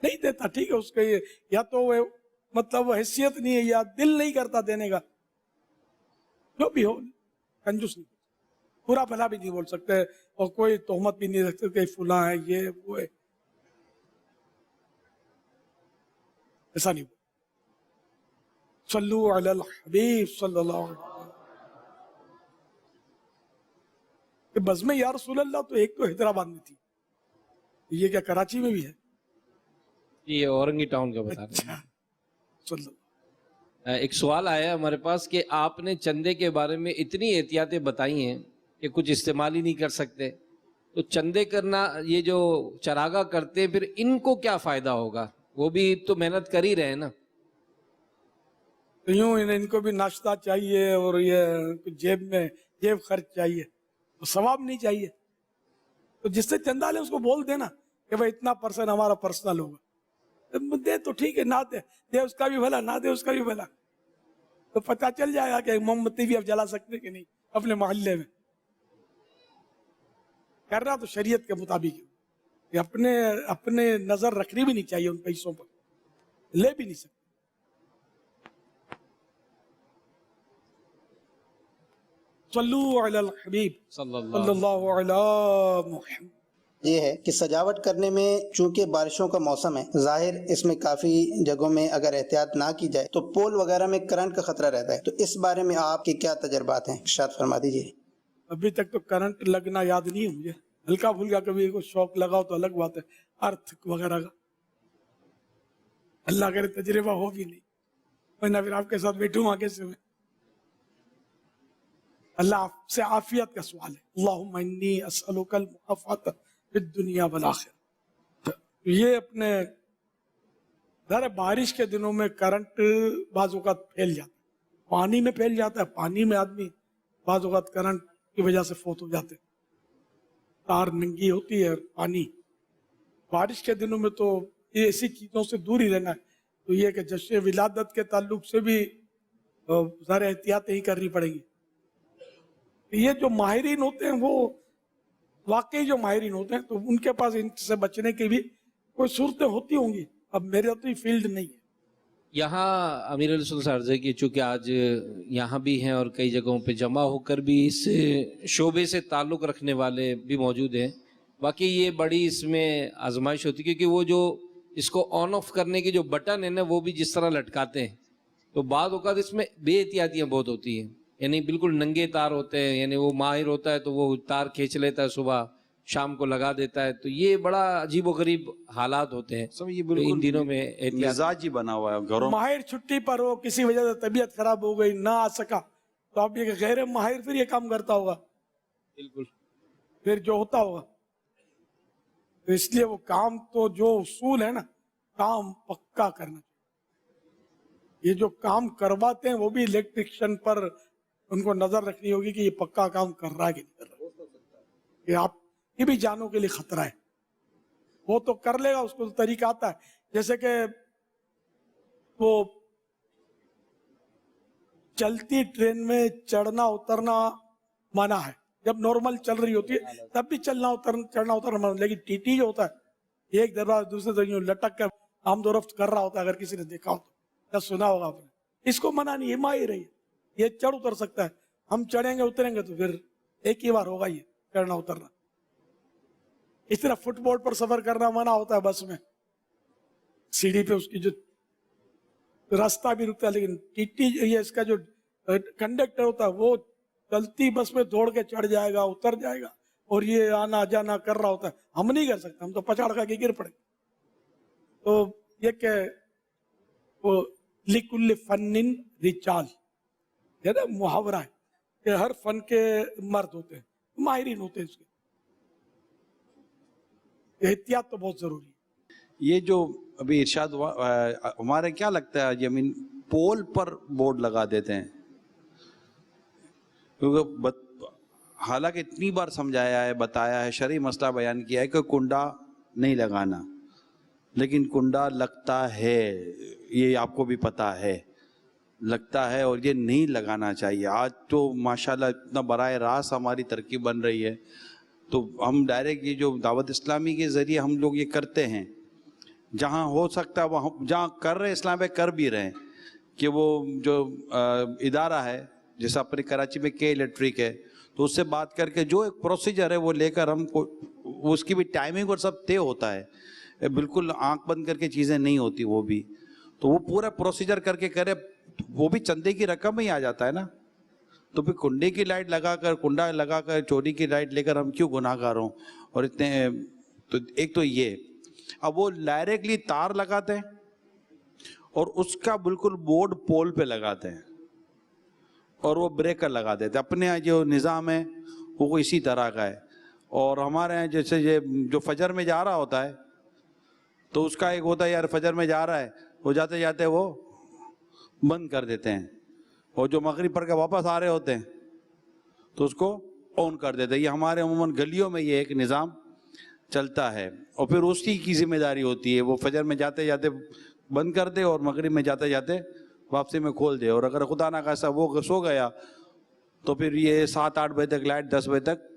नहीं देता ठीक है उसका ये या तो वो मतलब हैसियत नहीं है या दिल नहीं करता देने का, जो भी हो कंजूस नहीं, पूरा भला भी नहीं बोल सकते और कोई तोहमत भी नहीं रख सकते फुला है ये वो है, ऐसा नहीं। सल्लु अलल हबीब सल्लल्लाहु अलैहि वसल्लम। बज़्म या रसूल अल्लाह तो एक तो हैदराबाद में थी, ये क्या कराची में भी है? ये औरंगी टाउन का बता रहे हैं। सल्लल्लाहु। एक सवाल आया हमारे पास कि आपने चंदे के बारे में इतनी एहतियातें बताई हैं कि कुछ इस्तेमाल ही नहीं कर सकते, तो चंदे करना ये जो चरागा करते हैं फिर इनको क्या फायदा होगा? वो भी तो मेहनत कर ही रहे हैं ना। तो यूं इनको भी नाश्ता चाहिए और ये जेब खर्च चाहिए, तो सवाब नहीं चाहिए, तो जिससे चंदा ले उसको बोल देना कि भाई इतना % हमारा पर्सनल होगा, तो दे तो ठीक है, ना दे उसका भी भला, ना दे उसका भी भला, तो पता चल जाएगा कि मोमबत्ती भी अब जला सकते कि नहीं अपने मोहल्ले में। करना तो शरीयत के मुताबिक है, अपने नजर रखनी भी नहीं चाहिए उन पैसों पर, ले भी नहीं सकते। सल्लु अलल हबीब सल्लल्लाहु अलैहि मुहम्मद। ये है कि सजावट करने में चूंकि बारिशों का मौसम है, जाहिर इसमें काफी जगहों में अगर एहतियात ना की जाए तो पोल वगैरह में करंट का खतरा रहता है, तो इस बारे में आपके क्या तजर्बात हैं, इरशाद फरमा दीजिए। अभी तक तो करंट लगना याद नहीं है मुझे, हल्का फुल्का कभी को शौक लगाओ तो अलग बात है, अर्थ वगैरह का अल्लाह करे तजर्बा हो भी नहीं, वरना फिर आपके साथ बैठूं आगे से मैं। अल्लाह से आफियत का सवाल है, अल्लाहुम्मा इन्नी असअलुकल मुआफ़ात फिद दुनिया वल आखिरह। ये अपने ज़रा बारिश के दिनों में करंट बाज़ औक़ात फैल जाता है, पानी में फैल जाता है, पानी में आदमी बाज़ औक़ात करंट की वजह से फौत हो जाते हैं, तार नंगी होती है पानी। बारिश के दिनों में तो ये ऐसी चीज़ों से दूर ही रहना है, तो ये कि जश्न विलादत के ताल्लुक से भी ज़रा एहतियात ही करनी पड़ेगी। ये जो माहिरीन होते हैं वो वाकई जो माहिरीन होते हैं तो उनके पास इनसे बचने की भी कोई सूरतें होती होंगी, अब मेरे तो ये फील्ड नहीं है। यहाँ अमीर अर्ज़ है कि चूँकि आज यहाँ भी हैं और कई जगहों पे जमा होकर भी इस शोबे से ताल्लुक़ रखने वाले भी मौजूद हैं, बाकी ये बड़ी इसमें आजमाइश होती है क्योंकि वो जो इसको ऑन ऑफ करने की जो बटन है ना वो भी जिस तरह लटकाते हैं तो बाद औक़ात इसमें बेएहतियातियाँ बहुत होती हैं, यानी बिल्कुल नंगे तार होते हैं, यानी वो माहिर होता है तो वो तार खींच लेता है, सुबह शाम को लगा देता है, तो ये बड़ा अजीब व गरीब हालात होते हैं। सब ये तो इन दिनों में मिजाज ही बना हुआ है घरों। माहिर छुट्टी पर हो, किसी वजह से तबीयत खराब हो गई, ना आ सका, तो अब ये गैर माहिर फिर ये काम करता होगा, बिल्कुल फिर जो होता होगा। तो इसलिए वो काम तो जो उसूल है ना, काम पक्का करना चाहिए। ये जो काम करवाते हैं वो भी इलेक्ट्रिशियन पर उनको नजर रखनी होगी कि ये पक्का काम कर रहा है कि नहीं कर रहा, ये आप ये भी जानों के लिए खतरा है। वो तो कर लेगा, उसको तो तरीका आता है, जैसे कि वो चलती ट्रेन में चढ़ना उतरना माना है, जब नॉर्मल चल रही होती है तब भी चढ़ना उतरना माना, लेकिन टीटी जो होता है एक दरबार दूसरे दरबार लटक कर आमदोरफ्त कर रहा होता है, अगर किसी ने देखा हो तो या सुना होगा आपने, इसको मना नहीं, ये माहिर है, ये चढ़ उतर सकता है। हम चढ़ेंगे उतरेंगे तो फिर एक ही बार होगा ये चढ़ना उतरना। इस तरह फुटबॉल पर सफर करना मना होता है, बस में सीढ़ी पे उसकी जो रास्ता भी रुकता है, लेकिन टीटी ये इसका जो कंडक्टर होता है वो चलती बस में दौड़ के चढ़ जाएगा उतर जाएगा, और ये आना जाना कर रहा होता है, हम नहीं कर सकते, हम तो पछाड़ खा के गिर पड़े। तो ये कि वो लिकुल्ल फन्निन रिचाल, है ना, मुहावरा है कि हर फन के मर्द होते हैं, माहिरीन होते हैं इसके। एहतियात तो बहुत जरूरी है। ये जो अभी इरशाद हुआ, हमारे क्या लगता है जमीन पोल पर बोर्ड लगा देते हैं, क्योंकि हालांकि इतनी बार समझाया है, बताया है, शरई मसला बयान किया है कि कुंडा नहीं लगाना, लेकिन कुंडा लगता है, ये आपको भी पता है, लगता है, और ये नहीं लगाना चाहिए। आज तो माशाल्लाह इतना बराह रास्त हमारी तरक्की बन रही है, तो हम डायरेक्ट ये जो दावत इस्लामी के ज़रिए हम लोग ये करते हैं, जहाँ हो सकता है वहाँ, जहाँ कर रहे इस्लाम पे कर भी रहे हैं, कि वो जो इदारा है जैसे अपने कराची में के इलेक्ट्रिक है, तो उससे बात करके जो एक प्रोसीजर है वो लेकर हमको, उसकी भी टाइमिंग और सब तय होता है, बिल्कुल आंख बंद करके चीज़ें नहीं होती वो भी, तो वो पूरा प्रोसीजर करके करे, वो भी चंदे की रकम में ही आ जाता है ना। तो फिर कुंडे की लाइट लगाकर, कुंडा लगाकर चोरी की लाइट लेकर हम क्यों गुनाहगार हों। और इतने, तो एक तो ये, अब वो डायरेक्टली तार लगाते हैं और उसका बिल्कुल बोर्ड पोल पे लगाते हैं और वो ब्रेकर लगा देते हैं। अपने यहाँ जो निज़ाम है वो इसी तरह का है। और हमारे यहाँ जैसे ये जो फजर में जा रहा होता है, तो उसका एक होता है यार फजर में जा रहा है, वो जाते जाते वो बंद कर देते हैं, और जो मगरिब पढ़ के वापस आ रहे होते हैं तो उसको ऑन कर देते हैं। ये हमारे अमूमन गलियों में ये एक निज़ाम चलता है, और फिर उसकी की जिम्मेदारी होती है वो फजर में जाते जाते बंद कर दे और मगरिब में जाते जाते वापसी में खोल दे। और अगर खुदा ना खासा वो सो गया तो फिर ये 7-8 बजे तक लाइट 10 बजे तक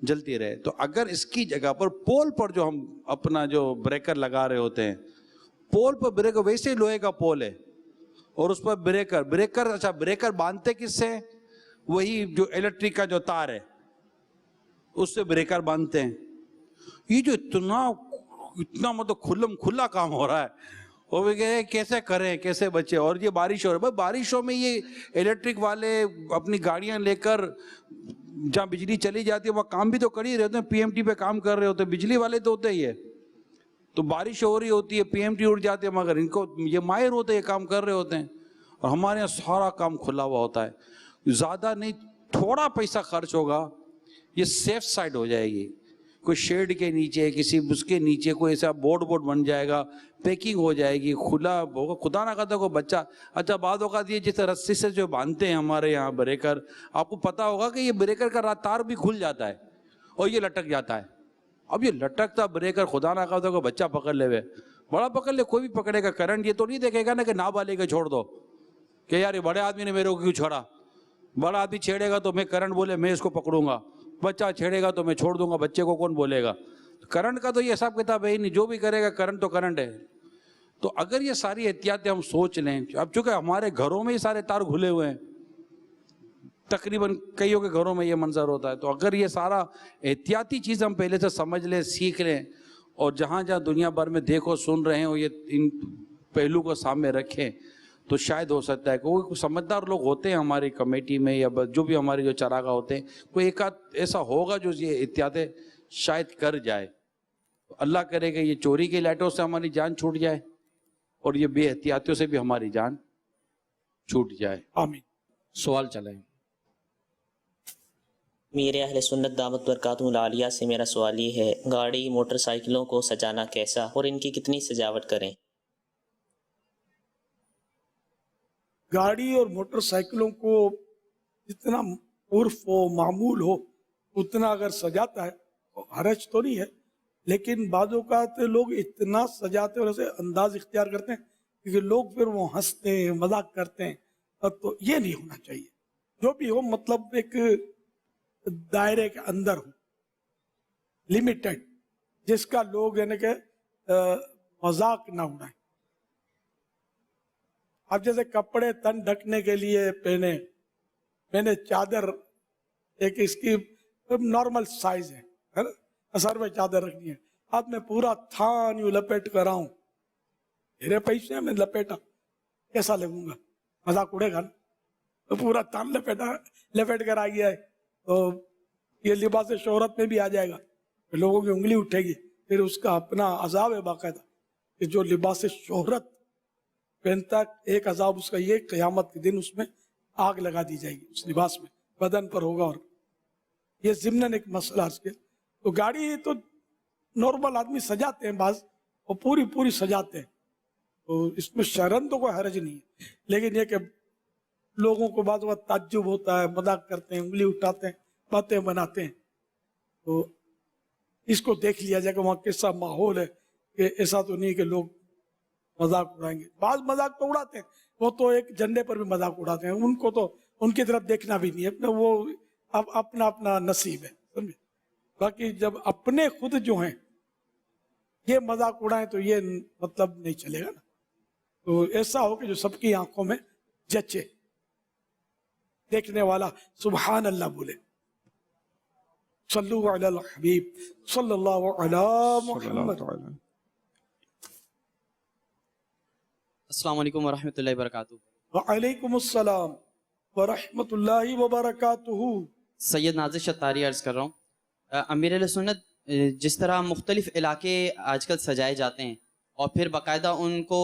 जलती रहे। तो अगर इसकी जगह पर पोल पर जो हम अपना जो ब्रेकर लगा रहे होते हैं, पोल पर ब्रेकर वैसे लोहे का पोल है और उस पर ब्रेकर अच्छा ब्रेकर बांधते किससे, वही जो इलेक्ट्रिक का जो तार है उससे ब्रेकर बांधते हैं। ये जो इतना मतलब खुला काम हो रहा है, वो भी कहे कैसे करें, कैसे बचे। और ये बारिश हो रही है, बारिशों में ये इलेक्ट्रिक वाले अपनी गाड़ियां लेकर जहाँ बिजली चली जाती है वहाँ काम भी तो कर ही रहे होते हैं, पीएमटी पे काम कर रहे होते हैं, बिजली वाले तो होते ही है। तो बारिश हो रही होती है, पीएमटी उड़ जाती है, मगर इनको ये माहिर होते हैं, ये काम कर रहे होते हैं। और हमारे यहाँ सारा काम खुला हुआ होता है, ज़्यादा नहीं, थोड़ा पैसा खर्च होगा, ये सेफ साइड हो जाएगी। कोई शेड के नीचे, किसी उसके नीचे कोई ऐसा बोर्ड बन जाएगा, पैकिंग हो जाएगी, खुला होगा, खुदा ना करता कोई बच्चा। अच्छा बाद औकात ये जैसे रस्सी से जो बांधते हैं हमारे यहाँ ब्रेकर, आपको पता होगा कि ये ब्रेकर का तार भी खुल जाता है और ये लटक जाता है। अब ये लटकता ब्रेकर खुदा ना करता कोई बच्चा पकड़ ले, बड़ा पकड़ ले, कोई भी पकड़ेगा, करंट ये तो नहीं देखेगा ना कि नाबालिग के छोड़ दो, कि यार ये बड़े आदमी ने मेरे को क्यों छोड़ा। बड़ा आदमी छेड़ेगा तो मैं करंट बोले मैं इसको पकड़ूंगा, बच्चा छेड़ेगा तो मैं छोड़ दूंगा, बच्चे को कौन बोलेगा। करंट का तो ये हिसाब किताब है ही नहीं, जो भी करेगा करंट तो करंट है। तो अगर ये सारी एहतियातें हम सोच लें, अब चूंकि हमारे घरों में ही सारे तार खुले हुए हैं, तकरीबन कईयों के घरों में ये मंजर होता है, तो अगर ये सारा एहतियाती चीज़ हम पहले से समझ लें, सीख लें, और जहाँ जहाँ दुनिया भर में देखो सुन रहे हैं ये इन पहलू को सामने रखें, तो शायद हो सकता है कोई समझदार लोग होते हैं हमारी कमेटी में या जो भी हमारे जो चरागा होते हैं, कोई एक आध ऐसा होगा जो ये एहतियातें शायद कर जाए। तो अल्लाह करेगा ये चोरी की लाइटों से हमारी जान छूट जाए और ये बेहतियातियों से भी हमारी जान छूट जाए। आमीन। सवाल चलाएं। मेरे अहले सुन्नत दामत बरकातुहुल आलिया से मेरा सवाल ये है, गाड़ी मोटरसाइकिलों को सजाना कैसा और इनकी कितनी सजावट करें? गाड़ी और मोटरसाइकिलों को जितना उर्फ हो, मामूल हो, उतना अगर सजाता है तो हरज तो नहीं है, लेकिन बाज़ औक़ात लोग इतना सजाते और ऐसे अंदाज इख्तियार करते हैं कि लोग फिर वो हंसते हैं, मजाक करते हैं, तो ये नहीं होना चाहिए। जो भी हो मतलब एक दायरे के अंदर हो, लिमिटेड, जिसका लोग यानी कि मजाक ना उड़ाएं। अब जैसे कपड़े तन ढकने के लिए पहने, मैंने चादर एक इसकी नॉर्मल साइज है ना, सर में चादर रखनी है, हाथ में पूरा थान यूं लपेट कर आऊं, मेरे पैसे में लपेटा, कैसा लगूंगा, मजाक उड़ेगा ना। तो पूरा थान लपेट कर आ गया है तो ये लिबास शोहरत में भी आ जाएगा, लोगों की उंगली उठेगी, फिर उसका अपना अजाब है बाकायदा कि जो लिबास शोहरत पहनता एक अजाब उसका ये क़यामत के दिन उसमें आग लगा दी जाएगी उस लिबास में, बदन पर होगा। और ये ज़िम्नन एक मसला है। तो गाड़ी तो नॉर्मल आदमी सजाते हैं बाज, और पूरी पूरी सजाते हैं, तो इसमें शर्म तो कोई हर्ज नहीं है। लेकिन ये कि लोगों को बाद ताज्जुब होता है, मजाक करते हैं, उंगली उठाते हैं, बातें बनाते हैं, तो इसको देख लिया जाए कि वहाँ कैसा माहौल है, कि ऐसा तो नहीं कि लोग मजाक उड़ाएंगे। बाज मजाक तो उड़ाते हैं, वो तो एक झंडे पर भी मजाक उड़ाते हैं, उनको तो उनकी तरफ देखना भी नहीं है, अपना वो अपना अपना नसीब है, समझे। बाकी जब अपने खुद जो हैं ये मजाक उड़ाएं तो ये मतलब नहीं चलेगा ना। तो ऐसा हो कि जो सबकी आंखों में जचे, देखने वाला सुभान अल्लाह बोले, सल्लु अलल हबीब सल्लल्लाहु अला मुहम्मद। अस्सलाम वालेकुम वरहमतुल्लाहि वबरकातुहू। वालेकुम अस्सलाम वरहमतुल्लाहि वबरकातुहू। सैयद नाज़िर शतारी अर्ज़ कर रहा हूँ। अमीर अहले सुन्नत, जिस तरह मुख्तलिफ इलाके आजकल सजाए जाते हैं और फिर बाकायदा उनको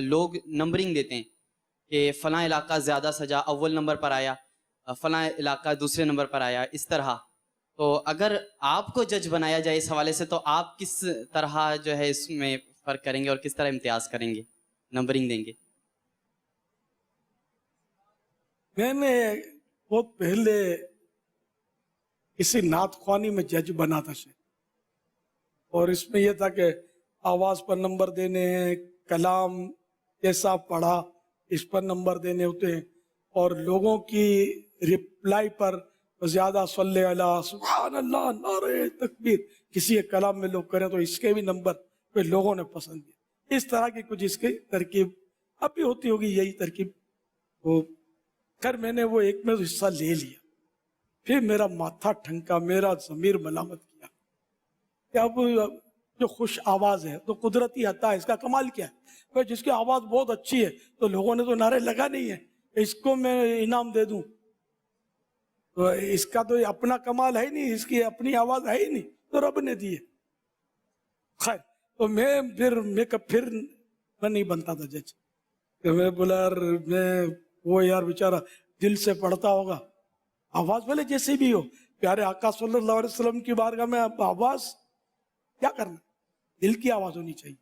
लोग नंबरिंग देते हैं कि फ़लाँ इलाका ज़्यादा सजा, अव्वल नंबर पर आया, फ़लाँ इलाका दूसरे नंबर पर आया, इस तरह। तो अगर आपको जज बनाया जाए इस हवाले से, तो आप किस तरह जो है इसमें फ़र्क करेंगे और किस तरह इम्तियाज़ करेंगे, नंबरिंग देंगे? मैंने बहुत पहले किसी नात ख्वानी में जज बना था, और इसमें यह था कि आवाज़ पर नंबर देने हैं, कलाम कैसा पढ़ा इस पर नंबर देने होते हैं, और लोगों की रिप्लाई पर ज़्यादा सल्ले अला सुभान अल्लाह नारे तकबीर किसी एक कलाम में लोग करें तो इसके भी नंबर पे लोगों ने पसंद किया। इस तरह की कुछ इसकी तरकीब अब भी होती होगी, यही तरकीब। तो कर मैंने वो एक में हिस्सा ले लिया, फिर मेरा माथा ठनका, मेरा ज़मीर मलामत किया कि अब जो खुश आवाज़ है तो कुदरती अता है, इसका कमाल क्या है। भाई जिसकी आवाज़ बहुत अच्छी है तो लोगों ने तो नारे लगा नहीं है, इसको मैं इनाम दे दूं, तो इसका तो अपना कमाल है नहीं, इसकी अपनी आवाज़ है ही नहीं, तो रब ने दी है। खैर, तो फिर मैं नहीं बनता था जज। तो मैं बोला यार, मैं वो यार बेचारा दिल से पढ़ता होगा, आवाज़ भले जैसी भी हो, प्यारे आका सल्लल्लाहु अलैहि वसल्लम की बारगाह में आवाज़ क्या करना, दिल की आवाज़ होनी चाहिए।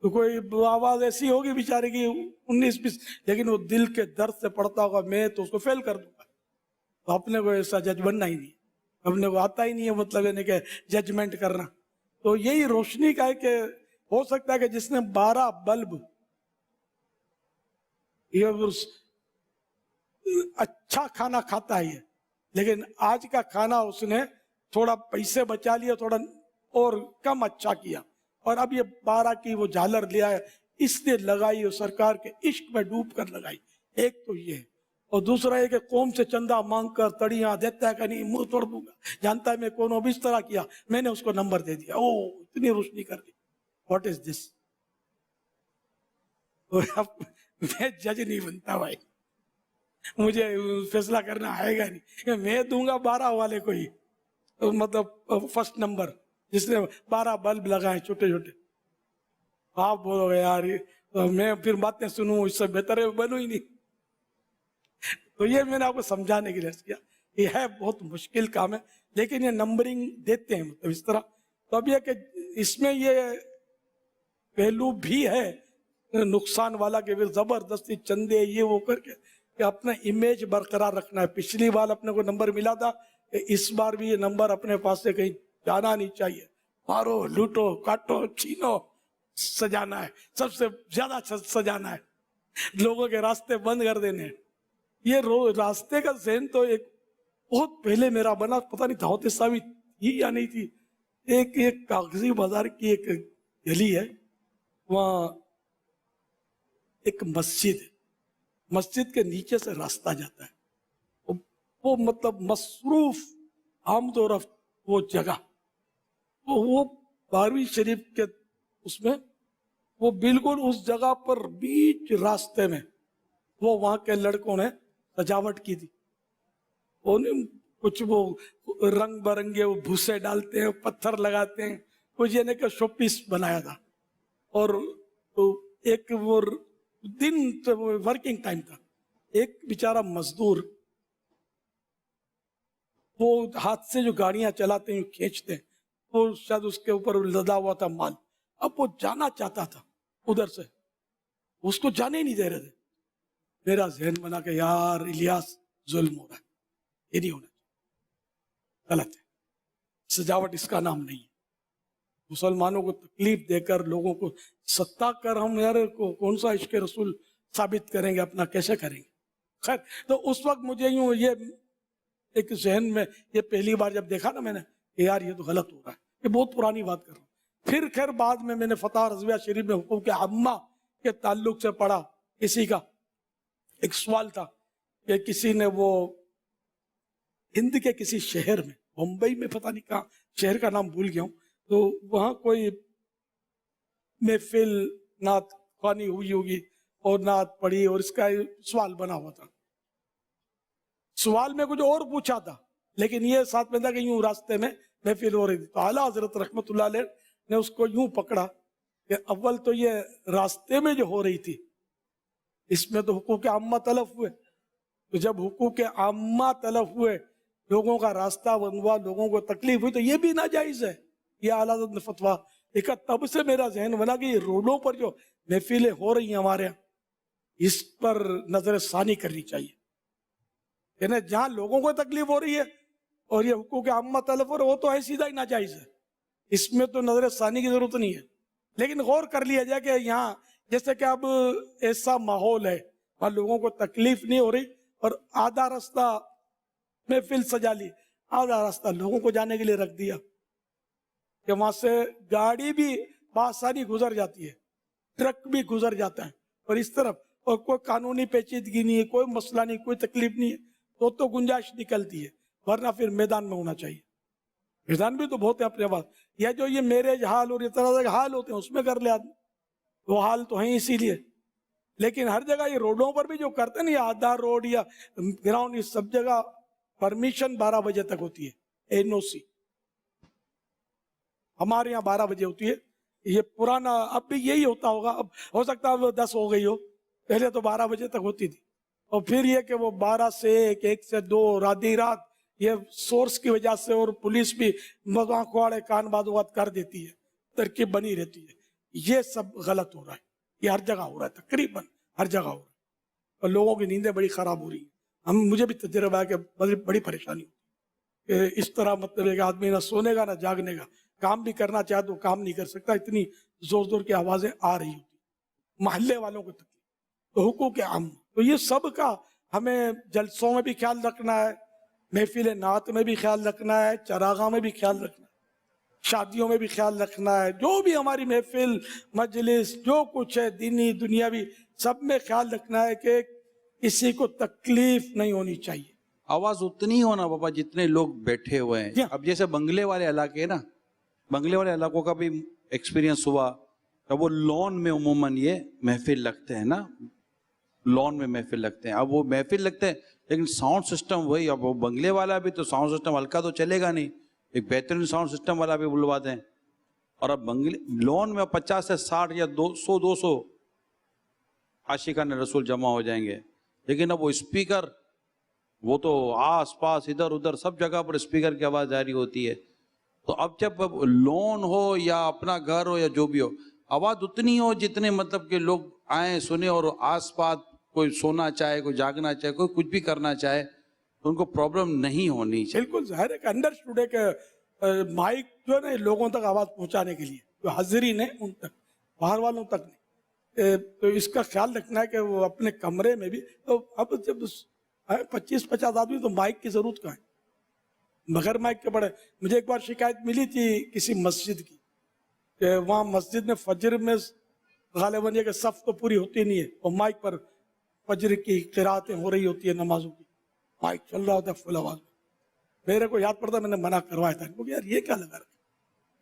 तो कोई आवाज़ ऐसी होगी बेचारे की 19-20, लेकिन वो दिल के दर्द से पढ़ता होगा, मैं तो उसको फेल कर दूंगा। तो अपने को ऐसा जज बनना ही नहीं, अपने को आता ही नहीं है, मतलब यानी कि जजमेंट करना। तो यही रोशनी का है कि हो सकता है कि जिसने 12 बल्ब ये अच्छा खाना खाता है, लेकिन आज का खाना उसने थोड़ा पैसे बचा लिया, थोड़ा और कम अच्छा किया, और अब ये 12 की वो झालर लिया है, इसने लगाई और सरकार के इश्क में डूब कर लगाई। एक तो ये, और दूसरा ये कि कौम से चंदा मांग कर तड़ियां देता है कि नहीं मुंह तोड़ दूंगा, जानता है मैं कौन हूं, इस तरह किया, मैंने उसको नंबर दे दिया, ओ इतनी रोशनी कर दी, व्हाट इज दिस। मैं जज नहीं बनता भाई, मुझे फैसला करना आएगा नहीं, मैं दूंगा 12 वाले को ही, मतलब फर्स्ट नंबर जिसने 12 बल्ब लगाए छोटे छोटे। आप बोलोगे यार तो मैं फिर बातें सुनूं, इससे बेहतर है बनूं ही नहीं। तो ये मैंने आपको समझाने के लिए किया, ये है बहुत मुश्किल काम है, लेकिन ये नंबरिंग देते हैं मतलब इस तरह। तो अब यह कि इसमें ये पहलू भी है नुकसान वाला कि फिर जबरदस्ती चंदे ये वो करके कि अपना इमेज बरकरार रखना है। पिछली बार अपने को नंबर मिला था, इस बार भी ये नंबर अपने पास से कहीं जाना नहीं चाहिए, मारो लूटो काटो छीनो, सजाना है, सबसे ज्यादा सजाना है, लोगों के रास्ते बंद कर देने। ये रास्ते का ज़हन तो एक बहुत पहले मेरा बना, पता नहीं दावत इस्लामी थी या नहीं थी। एक कागजी बाजार की एक गली है, वहाँ एक मस्जिद है, मस्जिद के नीचे से रास्ता जाता है, वो मतलब मसरूफ आमदोर वो जगह, वो 12वीं शरीफ के उसमें, वो बिल्कुल उस जगह पर बीच रास्ते में वो वहां के लड़कों ने सजावट की थी। वो कुछ वो रंग बरंगे वो भूसे डालते हैं, पत्थर लगाते हैं, कुछ यानी कि शोपीस बनाया था। और तो एक वो दिन वर्किंग टाइम था. एक बेचारा मजदूर वो हाथ से जो गाड़ियां चलाते हैं खींचते हैं, वो शायद उसके ऊपर लदा हुआ था माल. अब वो जाना चाहता था उधर से, उसको जाने ही नहीं दे रहे थे. मेरा जहन बना के यार इलियास जुल्म हो रहा है, ये नहीं होना चाहिए, गलत है. सजावट इसका नाम नहीं है. मुसलमानों को तकलीफ देकर लोगों को सत्ता कर हम यार कौन सा इश्क रसूल साबित करेंगे अपना, कैसे करेंगे. खैर, तो उस वक्त मुझे यूं ये एक जहन में ये पहली बार जब देखा ना मैंने कि यार ये तो गलत हो रहा है, ये बहुत पुरानी बात कर रहा हूँ. फिर खैर बाद में मैंने फतह रज़विया शरीफ में हुकूक आम्मा के ताल्लुक से पढ़ा. किसी का एक सवाल था कि किसी ने वो हिंद के किसी शहर में, मुंबई में पता नहीं कहाँ, शहर का नाम भूल गया हूँ, तो वहाँ कोई महफिल नात ख्वानी हुई होगी और नात पढ़ी और इसका सवाल बना हुआ था. सवाल में कुछ और पूछा था, लेकिन ये साथ में था कि यूं रास्ते में महफिल हो रही थी. तो आला हजरत रहमतुल्लाह अलैह ने उसको यूं पकड़ा कि अव्वल तो ये रास्ते में जो हो रही थी इसमें तो हुकूक आम्मा तलफ हुए. तो जब हुकूक आम्मा तलफ हुए, लोगों का रास्ता बंद हुआ, लोगों को तकलीफ हुई, तो ये भी नाजायज है. ये आला हज़रत ने फतवा देखा. तब से मेरा जहन बना कि ये रोडों पर जो महफिलें हो रही हैं हमारे यहाँ, इस पर नजर सानी करनी चाहिए. यानी जहाँ लोगों को तकलीफ हो रही है और ये हुकूक आम्मा तलफ हो रहा है, वो तो है सीधा ही नाजायज है, इसमें तो नजर सानी की जरूरत नहीं है. लेकिन गौर कर लिया जाए कि यहाँ जैसे कि अब ऐसा माहौल है वहाँ लोगों को तकलीफ नहीं हो रही और आधा रास्ता महफिल सजा ली, आधा रास्ता लोगों को जाने के लिए रख दिया कि वहां से गाड़ी भी बआसानी गुजर जाती है, ट्रक भी गुजर जाता है और इस तरफ, और कोई कानूनी पेचीदगी नहीं है, कोई मसला नहीं, कोई तकलीफ नहीं है, तो गुंजाइश निकलती है. वरना फिर मैदान में होना चाहिए. मैदान भी तो बहुत है अपने पास. या जो ये मेरे हाल और ये तरह के हाल होते हैं उसमें कर ले आदमी, वो हाल तो है इसीलिए. लेकिन हर जगह ये रोडों पर भी जो करते हैं ना, ये आधा रोड या ग्राउंड, इस सब जगह परमिशन 12 बजे तक होती है, एनओसी. हमारे यहाँ 12 बजे होती है. ये पुराना, अब भी यही होता होगा, अब हो सकता है 10 हो गई हो, पहले तो 12 बजे तक होती थी. और फिर ये कि वो 12 से 1 से 2 आधी रात, ये सोर्स की वजह से और पुलिस भी मजाक कान बात कर देती है, तरकीब बनी रहती है. ये सब गलत हो रहा है, ये हर जगह हो रहा है, तकरीबन हर जगह हो रहा है. और लोगों की नींदें बड़ी खराब हो रही है. मुझे भी तजुर्बा है कि बड़ी परेशानी होती है. इस तरह मतलब है कि आदमी ना सोने का ना जागने का, काम भी करना चाहे तो काम नहीं कर सकता, इतनी जोर जोर की आवाजें आ रही होती. मोहल्ले वालों को तकलीफ, तो हुकूक आम, तो ये सब का हमें जलसों में भी ख्याल रखना है, महफिल नात में भी ख्याल रखना है, चरागा में भी ख्याल रखना है, शादियों में भी ख्याल रखना है. जो भी हमारी महफिल मजलिस जो कुछ है दीनी दुनियावी, सब में ख्याल रखना है कि किसी को तकलीफ नहीं होनी चाहिए. आवाज उतनी हो ना बाबा जितने लोग बैठे हुए हैं. अब जैसे बंगले वाले इलाके ना, बंगले वाले इलाकों का भी एक्सपीरियंस हुआ. अब वो लॉन में उमूमन ये महफिल लगते हैं ना, लॉन में महफिल लगते हैं. अब वो महफिल लगते हैं लेकिन साउंड सिस्टम वही. अब वो बंगले वाला भी तो साउंड सिस्टम हल्का तो चलेगा नहीं, एक बेहतरीन साउंड सिस्टम वाला भी बुलवा दें. और अब बंगले लॉन में 50 से 60 या 200 आशिकान रसूल जमा हो जाएंगे. लेकिन अब वो स्पीकर, वो तो आस पास इधर उधर सब जगह पर स्पीकर की आवाज जारी होती है. तो अब जब लॉन हो या अपना घर हो या जो भी हो, आवाज उतनी हो जितने मतलब कि लोग आए सुने और आस पास कोई सोना चाहे, कोई जागना चाहे, कोई कुछ भी करना चाहे, तो उनको प्रॉब्लम नहीं होनी चाहिए. बिल्कुल जाहिर है कि अंडरस्टूड है कि माइक जो है ना लोगों तक आवाज पहुंचाने के लिए, जो हाजिरीन है उन तक, बाहर वालों तक नहीं. तो इसका ख्याल रखना है कि वो अपने कमरे में भी, तो अब जब 25-50 आदमी तो माइक की जरूरत कहाँ है, बगैर माइक के पड़े. मुझे एक बार शिकायत मिली थी किसी मस्जिद की कि वहाँ मस्जिद में फजर में गालिबन ये कि सफ तो पूरी होती नहीं है और माइक पर फजर की क़िराअतें हो रही होती है, नमाजों की माइक चल रहा होता है फुल आवाज में. मेरे को याद पड़ता, मैंने मना करवाया था क्योंकि यार ये क्या लगा रखा,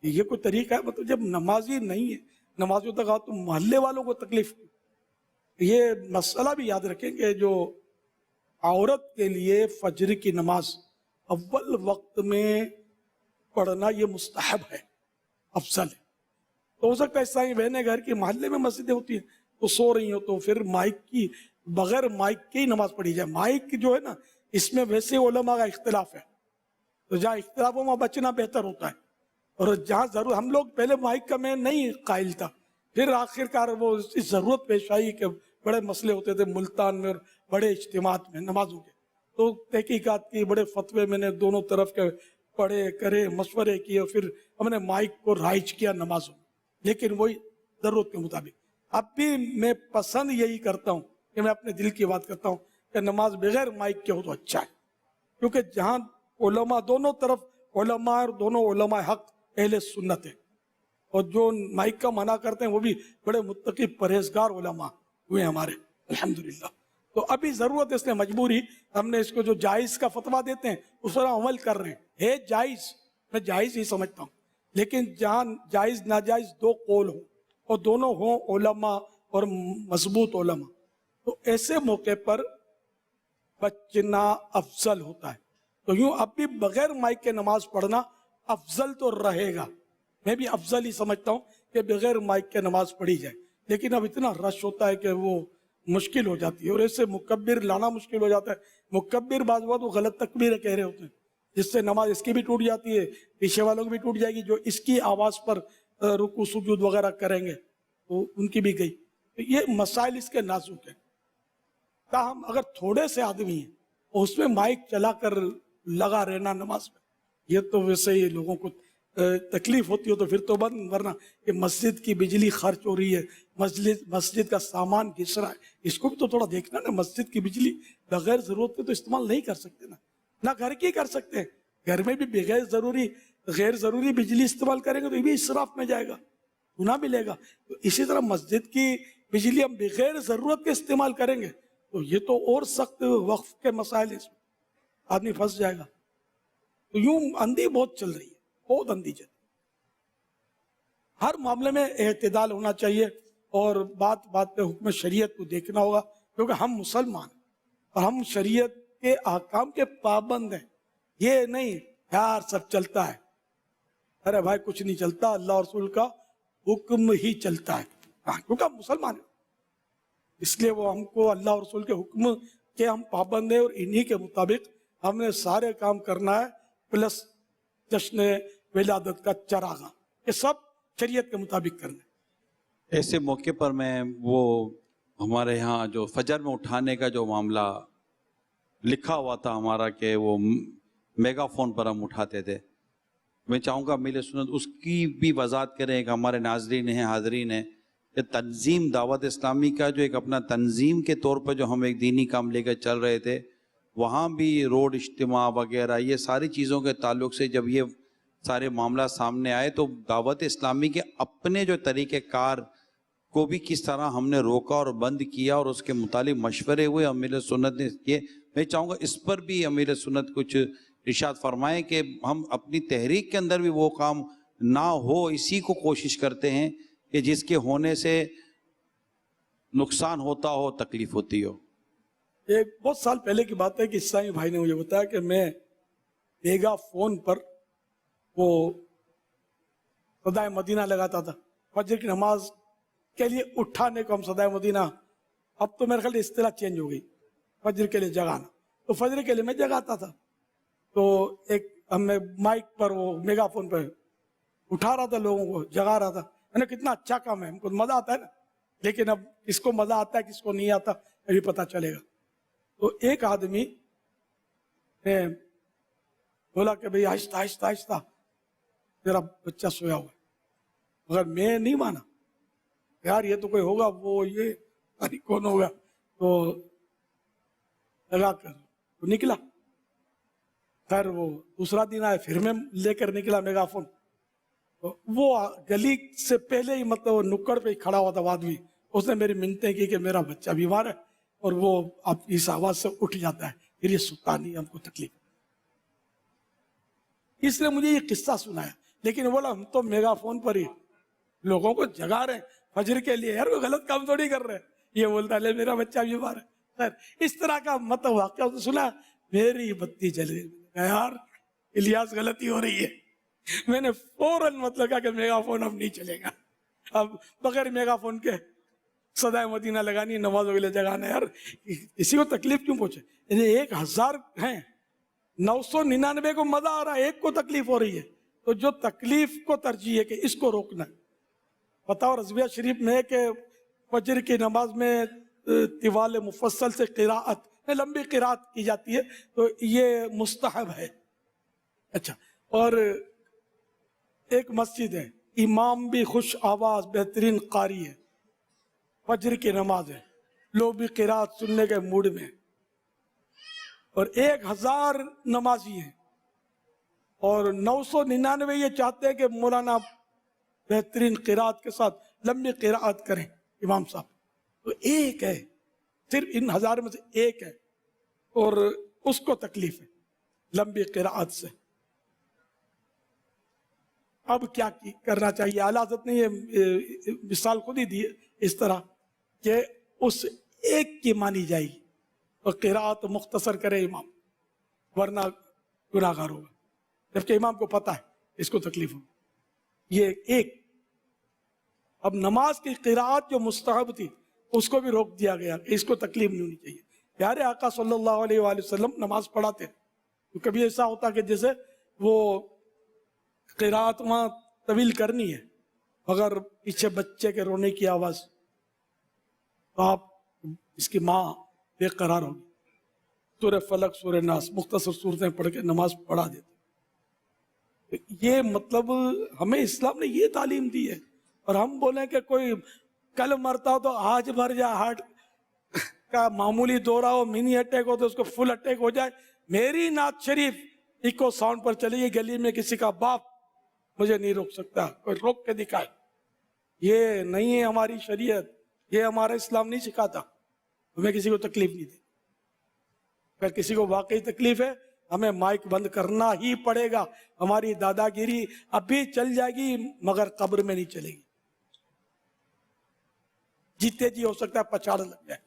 ये कोई तरीका है? मतलब जब नमाजी नहीं है, नमाजियों तक आओ तो मोहल्ले वालों को तकलीफ. ये मसला भी याद रखें कि जो औरत के लिए फजर की नमाज अव्वल वक्त में पढ़ना ये मुस्तहब है, अफजल है. तो हो सकता है साईं बहने घर की मोहल्ले में मस्जिदें होती हैं, तो सो रही हो तो फिर माइक की बगैर माइक के ही नमाज पढ़ी जाए। माइक जो है ना, इसमें वैसे उलमा का इख्तिलाफ है, तो जहाँ इख्तिलाफ हो वहाँ बचना बेहतर होता है। और जहाँ जरूर, हम लोग पहले माइक का मैं नहीं कायल था, फिर आखिरकार वो इस जरूरत पेश आई कि बड़े मसले होते थे मुल्तान में और बड़े इज्तिमात में नमाजों के, तो तहकीकात की, बड़े फतवे मैंने दोनों तरफ के पढ़े करे, मशवरे किए, और फिर हमने माइक को राइज किया नमाजों में, लेकिन वही जरूरत के मुताबिक। अब भी मैं पसंद यही करता हूँ कि मैं अपने दिल की बात करता हूँ कि नमाज बगैर माइक के हो तो अच्छा है, क्योंकि जहाँ उलमा दोनों तरफ उलमा और दोनों उलमा हक अहले सुन्नत है, और जो माइक का मना करते हैं वो भी बड़े मुत्तकी परहेजगार उलमा हुए हमारे अल्हम्दुलिल्लाह। तो अभी जरूरत है, इसलिए मजबूरी हमने इसको जो जायज का फतवा देते हैं उस पर अमल कर रहे हैं। है जायज, मैं जायज ही समझता हूँ, लेकिन जहाँ जायज नाजायज दो कौल हो और दोनों हों उलमा और मजबूत उलमा, तो ऐसे मौके पर बचना अफजल होता है। तो यूं अब भी बगैर माइक के नमाज पढ़ना अफजल तो रहेगा, मैं भी अफजल ही समझता हूँ कि बगैर माइक के नमाज पढ़ी जाए, लेकिन अब इतना रश होता है कि वो मुश्किल हो जाती है, और ऐसे मुकब्बिर लाना मुश्किल हो जाता है। मुकब्बिर बाज़ वो गलत तकबीर कह रहे होते हैं, जिससे नमाज इसकी भी टूट जाती है, पीछे वालों की भी टूट जाएगी, जो इसकी आवाज़ पर रुकू सुजूद वगैरह करेंगे तो उनकी भी गई। तो ये मसाइल इसके नाजुक है। ताहम अगर थोड़े से आदमी हैं और उसमें माइक चलाकर लगा रहना नमाज में, ये तो वैसे ही लोगों को तकलीफ होती हो तो फिर तो बंद, वरना कि मस्जिद की बिजली खर्च हो रही है, मस्जिद का सामान घिस रहा है, इसको भी तो थोड़ा देखना ना। मस्जिद की बिजली बगैर जरूरत के तो इस्तेमाल नहीं कर सकते ना घर की कर सकते हैं, घर में भी बगैर जरूरी गैर जरूरी बिजली इस्तेमाल करेंगे तो ये भी इसराफ में जाएगा, गुनाह मिलेगा। तो इसी तरह मस्जिद की बिजली हम बगैर जरूरत के इस्तेमाल करेंगे तो ये तो और सख्त वक्फ के मसाइल है, इसमें आदमी फंस जाएगा। तो यूं अंधी बहुत चल रही है, बहुत अंधी चल, हर मामले में एहतिदाल होना चाहिए, और बात बात पे हुक्म शरीयत को देखना होगा, क्योंकि हम मुसलमान और हम शरीयत के अहकाम के पाबंद हैं। ये नहीं यार सब चलता है, अरे भाई कुछ नहीं चलता, अल्लाह और रसूल का हुक्म ही चलता है। क्योंकि हम मुसलमान हैं, इसलिए वो हमको अल्लाह और रसूल के हुक्म के हम पाबंद हैं, और इन्हीं के मुताबिक हमने सारे काम करना है, प्लस जश्न विलादत का चरागा, ये सब शरीयत के मुताबिक करना है। ऐसे मौके पर मैं वो हमारे यहाँ जो फजर में उठाने का जो मामला लिखा हुआ था हमारा कि वो मेगाफोन पर हम उठाते थे, मैं चाहूँगा मिले सुन्नत उसकी भी वजाहत करें। एक हमारे नाजरीन हैं, हाजरीन हैं, कि तंजीम दावत इस्लामी का जो एक अपना तंजीम के तौर पर जो हम एक दीनी काम लेकर चल रहे थे, वहाँ भी रोड इज्तिमा वगैरह ये सारी चीज़ों के ताल्लुक से जब ये सारे मामला सामने आए तो दावत इस्लामी के अपने जो तरीक़ेकार को भी किस तरह हमने रोका और बंद किया और उसके मुतालिक मशवरे हुए अमीर सुन्नत ने किए। मैं चाहूँगा इस पर भी अमीर सुन्नत कुछ इरशाद फरमाएं कि हम अपनी तहरीक के अंदर भी वो काम ना हो, इसी को कोशिश करते हैं कि जिसके होने से नुकसान होता हो, तकलीफ होती हो। एक बहुत साल पहले की बात है कि इस्लामी भाई ने मुझे बताया कि मैं मेगा फोन पर वो सदाए मदीना लगाता था, फजर की नमाज के लिए उठाने को हम सदाए मदीना, अब तो मेरे ख्याल इस्तिलाह चेंज हो गई, फजर के लिए जगाना, तो फजर के लिए मैं जगाता था। तो एक हमें माइक पर वो मेगाफोन पर उठा रहा था, लोगों को जगा रहा था। मैंने कितना अच्छा काम है, हमको मजा आता है ना, लेकिन अब किसको मजा आता है किसको नहीं आता अभी पता चलेगा। तो एक आदमी ने बोला कि भाई आहिस्ता आहिस्ता आहिस्ता मेरा बच्चा सोया हुआ है, मगर मैं नहीं माना, यार ये तो कोई होगा, वो ये अरे कौन होगा, तो लगा कर तो निकला। फिर वो दूसरा दिन आया, फिर मैं लेकर निकला मेगाफोन, तो वो गली से पहले ही मतलब नुक्कड़ पे ही खड़ा हुआ था आदमी, उसने मेरी मिन्नतें की कि मेरा बच्चा बीमार है और वो अब इस आवाज से उठ जाता है, फिर ये सुता नहीं, हमको तकलीफ। इसलिए मुझे ये किस्सा सुनाया, लेकिन बोला हम तो मेगाफोन पर ही लोगों को जगा रहे हैं फजर के लिए, यार वो गलत काम थोड़ी कर रहे हैं। ये बोलता है मेरा बच्चा बीमार है, सर इस तरह का मतलब वाक्य सुना, मेरी बत्ती जल गई, यार इलियास गलती हो रही है। मैंने फौरन मतलब कहा कि मेगाफोन अब नहीं चलेगा, अब बगैर मेगाफोन के सदाए मदीना लगानी है, नमाजों के लिए जगाना है। यार किसी को तकलीफ क्यों पहुंचे? 1000 हैं, 999 को मजा आ रहा है, एक को तकलीफ हो रही है, तो जो तकलीफ को तरजीह है कि इसको रोकना है। बताओ रज़विया शरीफ में है कि फजर की नमाज में तिवाल मुफस्सल से क़िराअत, लंबी क़िराअत की जाती है, तो ये मुस्तहब है। अच्छा, और एक मस्जिद है, इमाम भी खुश आवाज बेहतरीन कारी है, फजर की नमाज है, लोग भी क़िराअत सुनने के मूड में, और 1000 नमाजी हैं, और 999 ये चाहते हैं कि मौलाना बेहतरीन क़िराअत के साथ लंबी क़िराअत करें इमाम साहब। तो एक है, सिर्फ इन 1000 में से एक है, और उसको तकलीफ है लंबी क़िराअत से। अब क्या करना चाहिए? आला हज़रत ने ये मिसाल खुद ही दी है इस तरह कि उस एक की मानी जाएगी और क़िराअत मुख्तसर करे इमाम, वरना गुनाहगार होगा, जबकि इमाम को पता है इसको तकलीफ होगी। ये एक, अब नमाज की क़िराअत जो मुस्तहब थी उसको भी रोक दिया गया कि इसको तकलीफ नहीं होनी चाहिए। प्यारे आका सल्लल्लाहु अलैहि वसल्लम नमाज पढ़ाते, तो कभी ऐसा होता कि जैसे वो क़िराअत वहाँ तवील करनी है, मगर पीछे बच्चे के रोने की आवाज़, तो आप इसकी माँ बेकरार होगी, सूरह फलक सूरह नास मुख्तसर सूरतें पढ़ के नमाज पढ़ा देते। ये मतलब हमें इस्लाम ने ये तालीम दी है, और हम बोलें कि कोई कल मरता हो तो आज मर जाए, हार्ट का मामूली दौरा हो, मिनी अटैक हो तो उसको फुल अटैक हो जाए, मेरी नात शरीफ इको साउंड पर चलेगी, गली में किसी का बाप मुझे नहीं रोक सकता, कोई रोक के दिखाए। ये नहीं है हमारी शरीयत, ये हमारा इस्लाम नहीं सिखाता हमें किसी को तकलीफ नहीं दे। अगर किसी को वाकई तकलीफ है, हमें माइक बंद करना ही पड़ेगा। हमारी दादागिरी अभी चल जाएगी मगर कब्र में नहीं चलेगी। जीते जी हो सकता है पछाड़ लग जाए,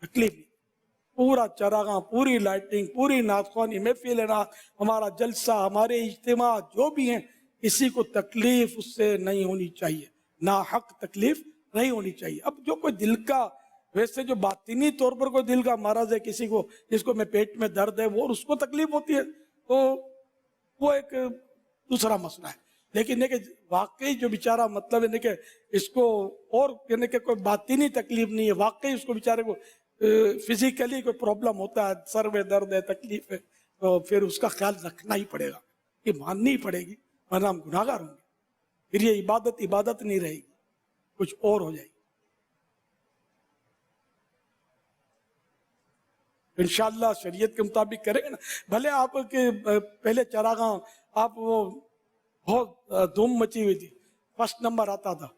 तकलीफ नहीं। पूरा चरागां, पूरी लाइटिंग, पूरी नातख्वानी, महफिल नात, हमारा जलसा, हमारे इज्तिमा जो भी हैं, किसी को तकलीफ उससे नहीं होनी चाहिए, ना हक तकलीफ नहीं होनी चाहिए। अब जो कोई दिल का, वैसे जो बातिनी तौर पर कोई दिल का मरज है, किसी को जिसको में पेट में दर्द है वो, और उसको तकलीफ होती है, तो वो एक दूसरा मसला है। लेकिन कि वाकई जो बेचारा मतलब है कि इसको और कहने के कोई बातिनी तकलीफ नहीं है, वाकई उसको बेचारे को फिजिकली कोई प्रॉब्लम होता है, सर में दर्द है, तकलीफ है, तो फिर उसका ख्याल रखना ही पड़ेगा, कि माननी ही पड़ेगी, वरना हम गुनाहगार होंगे। फिर ये इबादत नहीं रहेगी, कुछ और हो जाएगी। इंशाअल्लाह शरीयत के मुताबिक करेंगे ना। भले आप के पहले चरागां आप वो बहुत धूम मची हुई थी, फर्स्ट नंबर आता था,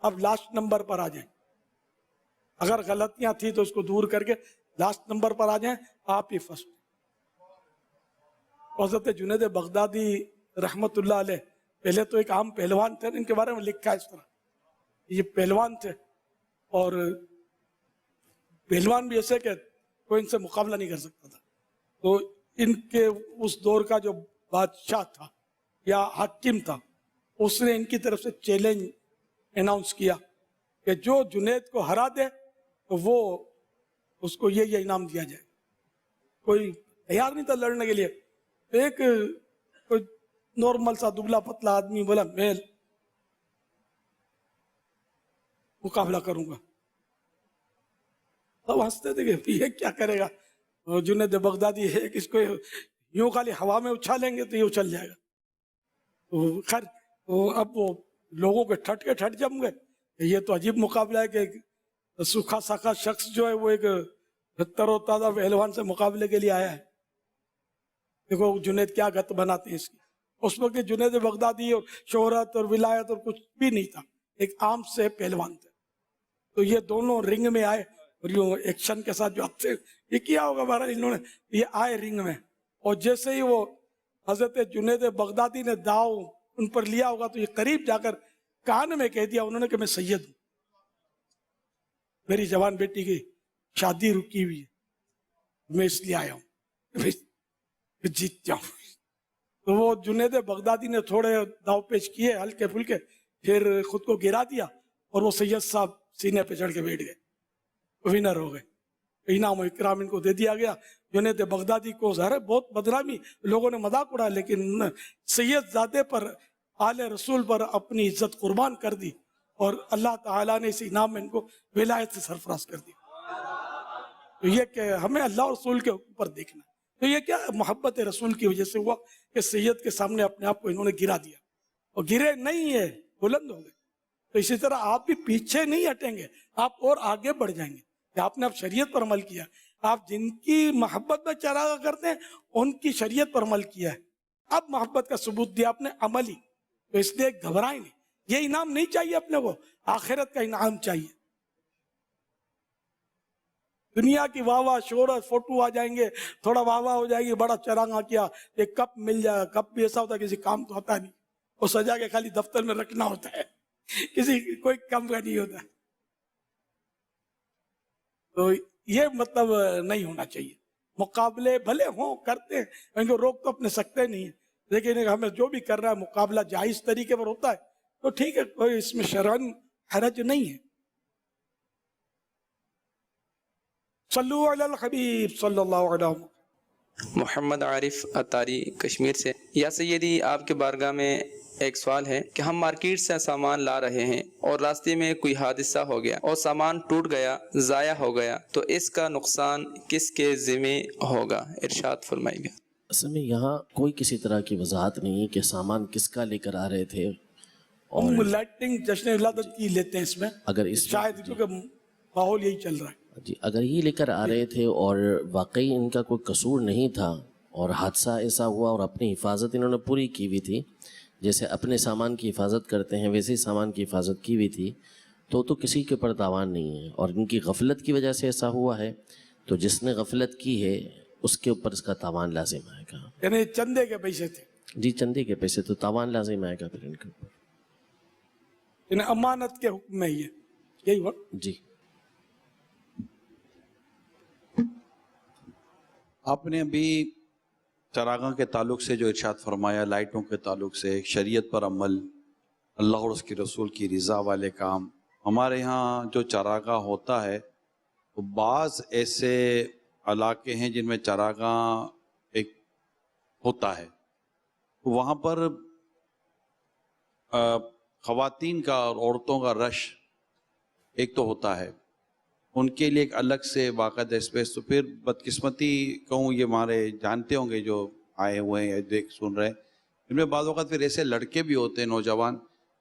अब लास्ट नंबर पर आ जाए। अगर गलतियां थी तो उसको दूर करके लास्ट नंबर पर आ जाएं, आप ही फर्स्ट। हज़रत जुनैद बगदादी रहमतुल्लाह अलैह पहले तो एक आम पहलवान थे, इनके बारे में लिखा है इस तरह, ये पहलवान थे, और पहलवान भी ऐसे कि कोई इनसे मुकाबला नहीं कर सकता था। तो इनके उस दौर का जो बादशाह था या हाकिम था, उसने इनकी तरफ से चैलेंज अनाउंस किया कि जो जुनैद को हरा दे तो वो उसको ये इनाम दिया जाए। कोई तैयार नहीं था लड़ने के लिए। तो एक कोई नॉर्मल सा दुबला पतला आदमी बोला मैं मुकाबला करूंगा। तो हंसते थे कि ये क्या करेगा, जुनैद बगदादी है, किसको यूं खाली हवा में उछालेंगे तो ये उछल जाएगा। तो खैर अब वो लोगों के ठट जम गए, ये तो अजीब मुकाबला है कि सूखा साखा शख्स जो है वो एक तरोताजा पहलवान से मुकाबले के लिए आया है। देखो जुनैद क्या गत बनाते हैं इसकी। उस वक्त जुनैद बगदादी और शोहरत और विलायत और कुछ भी नहीं था, एक आम से पहलवान थे। तो ये दोनों रिंग में आए और यूं एक्शन के साथ जो आपसे ये किया होगा महाराज, इन्होंने ये आए रिंग में, और जैसे ही वो हजरत जुनैद बगदादी ने दाव उन पर लिया होगा तो ये करीब जाकर कान में कह दिया उन्होंने कि मैं सैयद हूं, मेरी जवान बेटी की शादी रुकी हुई है, मैं इसलिए आया हूं जीत जाऊं। तो वो जुनैद बगदादी ने थोड़े दाव पेश किए हल्के फुल्के, फिर खुद को गिरा दिया और वो सैयद साहब सीने पे चढ़ के बैठ गए, विनर हो गए, इनाम इकराम इनको दे दिया गया। जुनैद बगदादी को ज़ाहिर है बहुत बदनामी, लोगों ने मजाक उड़ाया, लेकिन सैयद ज़ादे पर, आले रसूल पर अपनी इज्जत कुर्बान कर दी और अल्लाह ताला ने इस इनाम में इनको विलायत से सरफराज कर दिया। तो ये कि हमें अल्लाह और रसूल के ऊपर देखना, तो ये क्या मोहब्बत रसूल की वजह से हुआ कि सैयद के सामने अपने आप को इन्होंने गिरा दिया, और गिरे नहीं है, बुलंद हो गए। तो इसी तरह आप भी पीछे नहीं हटेंगे, आप और आगे बढ़ जाएंगे कि आपने अब शरीयत पर अमल किया। आप जिनकी मोहब्बत में चरागा करते हैं उनकी शरीयत पर अमल किया है, अब मोहब्बत का सबूत दिया आपने अमली, तो इसलिए घबराएं नहीं। ये इनाम नहीं चाहिए अपने को, आखिरत का इनाम चाहिए। दुनिया की वाह वाह शोहरत, फोटो आ जाएंगे, थोड़ा वाह वाह हो जाएगी, बड़ा चरागा किया, एक कप मिल जाए, कप भी ऐसा होता है किसी काम तो आता नहीं, वो सजा के खाली दफ्तर में रखना होता है, किसी कोई काम का नहीं होता। तो ये मतलब नहीं होना चाहिए। मुकाबले भले हों, करते हैं, इनको रोक तो अपने सकते नहीं है, लेकिन हमें जो भी कर रहा है मुकाबला जायज तरीके पर होता है तो ठीक है, कोई इसमें शरअन हरज नहीं है। सल्लु अलल हबीब सल्लल्लाहु अलैहि वसल्लम। मोहम्मद आरिफ अतारी कश्मीर से। या सैयदी, आपके बारगाह में एक सवाल है कि हम मार्केट से सामान ला रहे हैं और रास्ते में कोई हादसा हो गया और सामान टूट गया, ज़ाया हो गया, तो इसका नुकसान किसके ज़िम्मे होगा? इरशाद फरमाइएगा। असल में यहाँ कोई किसी तरह की वजाहत नहीं है कि सामान किसका लेकर आ रहे थे, और लाइटिंग जश्न विलादत की लेते हैं इसमें, अगर इस शायद क्योंकि माहौल यही चल रहा है जी, अगर ये लेकर आ रहे थे और वाकई इनका कोई कसूर नहीं था और हादसा ऐसा हुआ और अपनी हिफाजत इन्होंने पूरी की हुई थी, जैसे अपने सामान की हिफाजत करते हैं वैसे ही सामान की हिफाजत की हुई थी, तो किसी के ऊपर तावान नहीं है। और इनकी गफलत की वजह से ऐसा हुआ है, तो जिसने गफलत की है उसके ऊपर इसका तावान लाजिम आएगा। यानी चंदे के पैसे थे जी, चंदे के पैसे, तो तावान लाजिम आएगा फिर इनके ऊपर। अमानत के हुक्म में ही है, यही हुआ जी। आपने अभी चरागा के ताल्लुक से जो इरशाद फरमाया, लाइटों के ताल्लुक से, शरीयत पर अमल, अल्लाह और उसके रसूल की रज़ा वाले काम, हमारे यहाँ जो चरागा होता है तो बाज़ ऐसे इलाके हैं जिनमें चरागा एक होता है, तो वहाँ पर ख़वातीन का और औरतों का रश एक तो होता है, उनके लिए एक अलग से वाक़द स्पेस। तो फिर बदकिस्मती कहूँ, ये हमारे जानते होंगे जो आए हुए हैं देख सुन रहे हैं, इनमें बाज़ वक़्त फिर ऐसे लड़के भी होते हैं नौजवान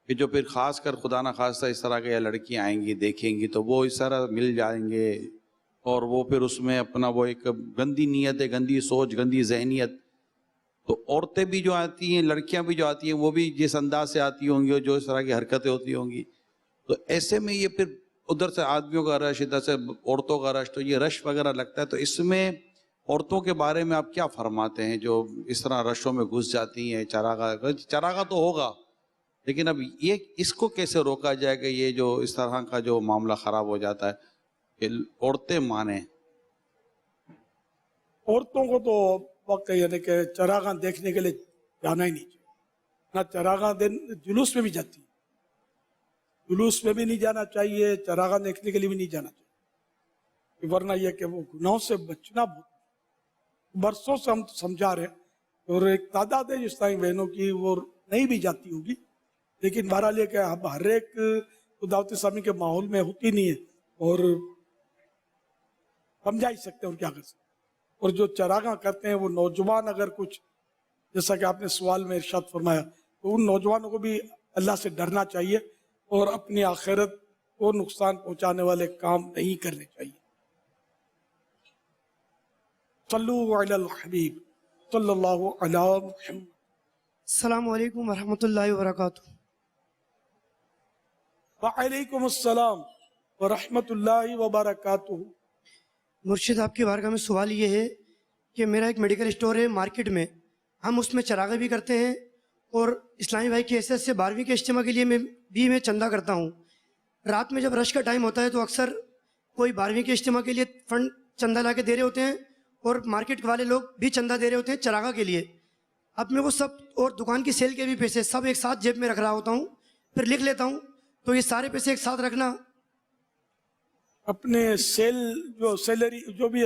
कि जो फिर ख़ास कर खुदा ना खास्ता इस तरह के लड़कियाँ आएंगी देखेंगी तो वो इस तरह मिल जाएंगे और वो फिर उसमें अपना वो एक गंदी नीयत है, गंदी सोच, गंदी जहनीत। तो औरतें भी जो आती हैं, लड़कियाँ भी जो आती हैं, वो भी जिस अंदाज से आती होंगी और जो इस तरह की हरकतें होती होंगी, तो ऐसे में ये फिर उधर से आदमियों का रश, इधर से औरतों का रश, तो ये रश वगैरह लगता है। तो इसमें औरतों के बारे में आप क्या फरमाते हैं जो इस तरह रशों में घुस जाती हैं? चरागा तो होगा, लेकिन अब ये इसको कैसे रोका जाए कि ये जो इस तरह का जो मामला ख़राब हो जाता है कि औरतें माने? औरतों को तो वक्त यानी कि चरागा देखने के लिए जाना ही नहीं चाहिए, ना चरागा जुलूस में भी जाती है, जुलूस में भी नहीं जाना चाहिए, चरागा देखने के लिए भी नहीं जाना चाहिए, वरना यह कि वो गुनाहों से बचना बरसों से हम समझा रहे हैं। और एक तादाद है जिस तरह बहनों की वो नहीं भी जाती होगी, लेकिन बहरहाल ये कि अब हर एक दावत इस्लामी के माहौल में होती नहीं है और समझा ही सकते हैं और क्या कर सकते हैं। और जो चरागा करते हैं वो नौजवान, अगर कुछ जैसा कि आपने सवाल में इरशाद फरमाया, तो उन नौजवानों को भी अल्लाह से डरना चाहिए और अपनी आखिरत को नुकसान पहुंचाने वाले काम नहीं करने चाहिए। सल्लु अलल हबीब सल्लल्लाहु अलैहि वसल्लम। अस्सलामु अलैकुम वरहमतुल्लाहि वबरकातुहू। वालेकुम अस्सलाम वरहमतुल्लाहि वबरकातुहू। मुर्शिद, आपकी बारगाह में सवाल ये है कि मेरा एक मेडिकल स्टोर है मार्केट में, हम उसमें चरागा भी करते हैं और इस्लामी भाई की हैसियत से 12वीं के इज्तिमा के लिए मैं चंदा करता हूँ। रात में जब रश का टाइम होता है तो अक्सर कोई 12वीं के इज्तिमा के लिए फंड चंदा ला के दे रहे होते हैं और मार्केट वाले लोग भी चंदा दे रहे होते हैं चरागा के लिए। अब मैं वो सब और दुकान की सेल के भी पैसे सब एक साथ जेब में रख रहा होता हूँ, फिर लिख लेता हूँ, तो ये सारे पैसे एक साथ रखना अपने सेल जो सैलरी जो भी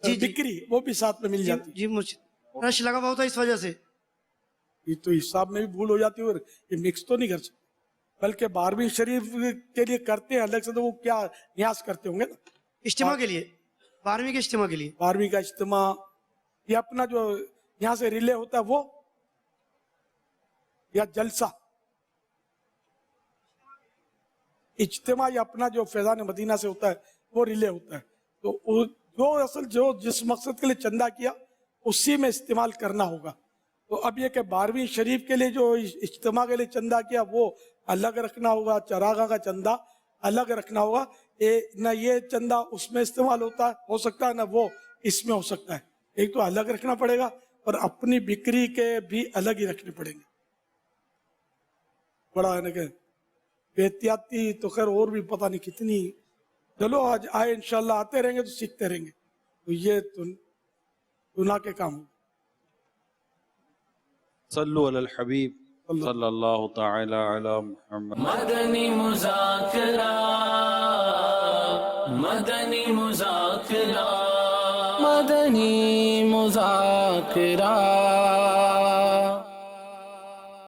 बिक्री वो भी साथ में मिल जाती जी मुर्शिद रश लगा हुआ होता है इस वजह से। ये तो हिसाब में भी भूल हो जाती है और ये मिक्स तो नहीं कर सकते, बल्कि 12वीं शरीफ के लिए करते हैं अलग से, तो वो क्या न्यास करते होंगे ना इज्तिमा के लिए, 12वीं के इज्तिमा के लिए। 12वीं का इज्तिमा ये अपना जो यहाँ से रिले होता है वो, या जलसा इज्तिमा या अपना जो फैजान मदीना से होता है वो रिले होता है। तो जो असल जो जिस मकसद के लिए चंदा किया उसी में इस्तेमाल करना होगा। तो अब ये कि 12वीं शरीफ के लिए जो इज्तिमा के लिए चंदा किया वो अलग रखना होगा, चरागा का चंदा अलग रखना होगा। न ये चंदा उसमें इस्तेमाल हो सकता है, न वो इसमें हो सकता है। एक तो अलग रखना पड़ेगा और अपनी बिक्री के भी अलग ही रखने पड़ेंगे। बड़ा है ना कि एहतियाती तो खैर और भी पता नहीं कितनी, चलो आज आए इंशाल्लाह, आते रहेंगे तो सीखते रहेंगे। तो ये गुनाह के काम हो। सल्लु अलल हबीब सल्लल्लाहु तआला अला मुहम्मद। मदनी मुज़ाकरा, मदनी मुज़ाकरा, मदनी मुज़ाकरा।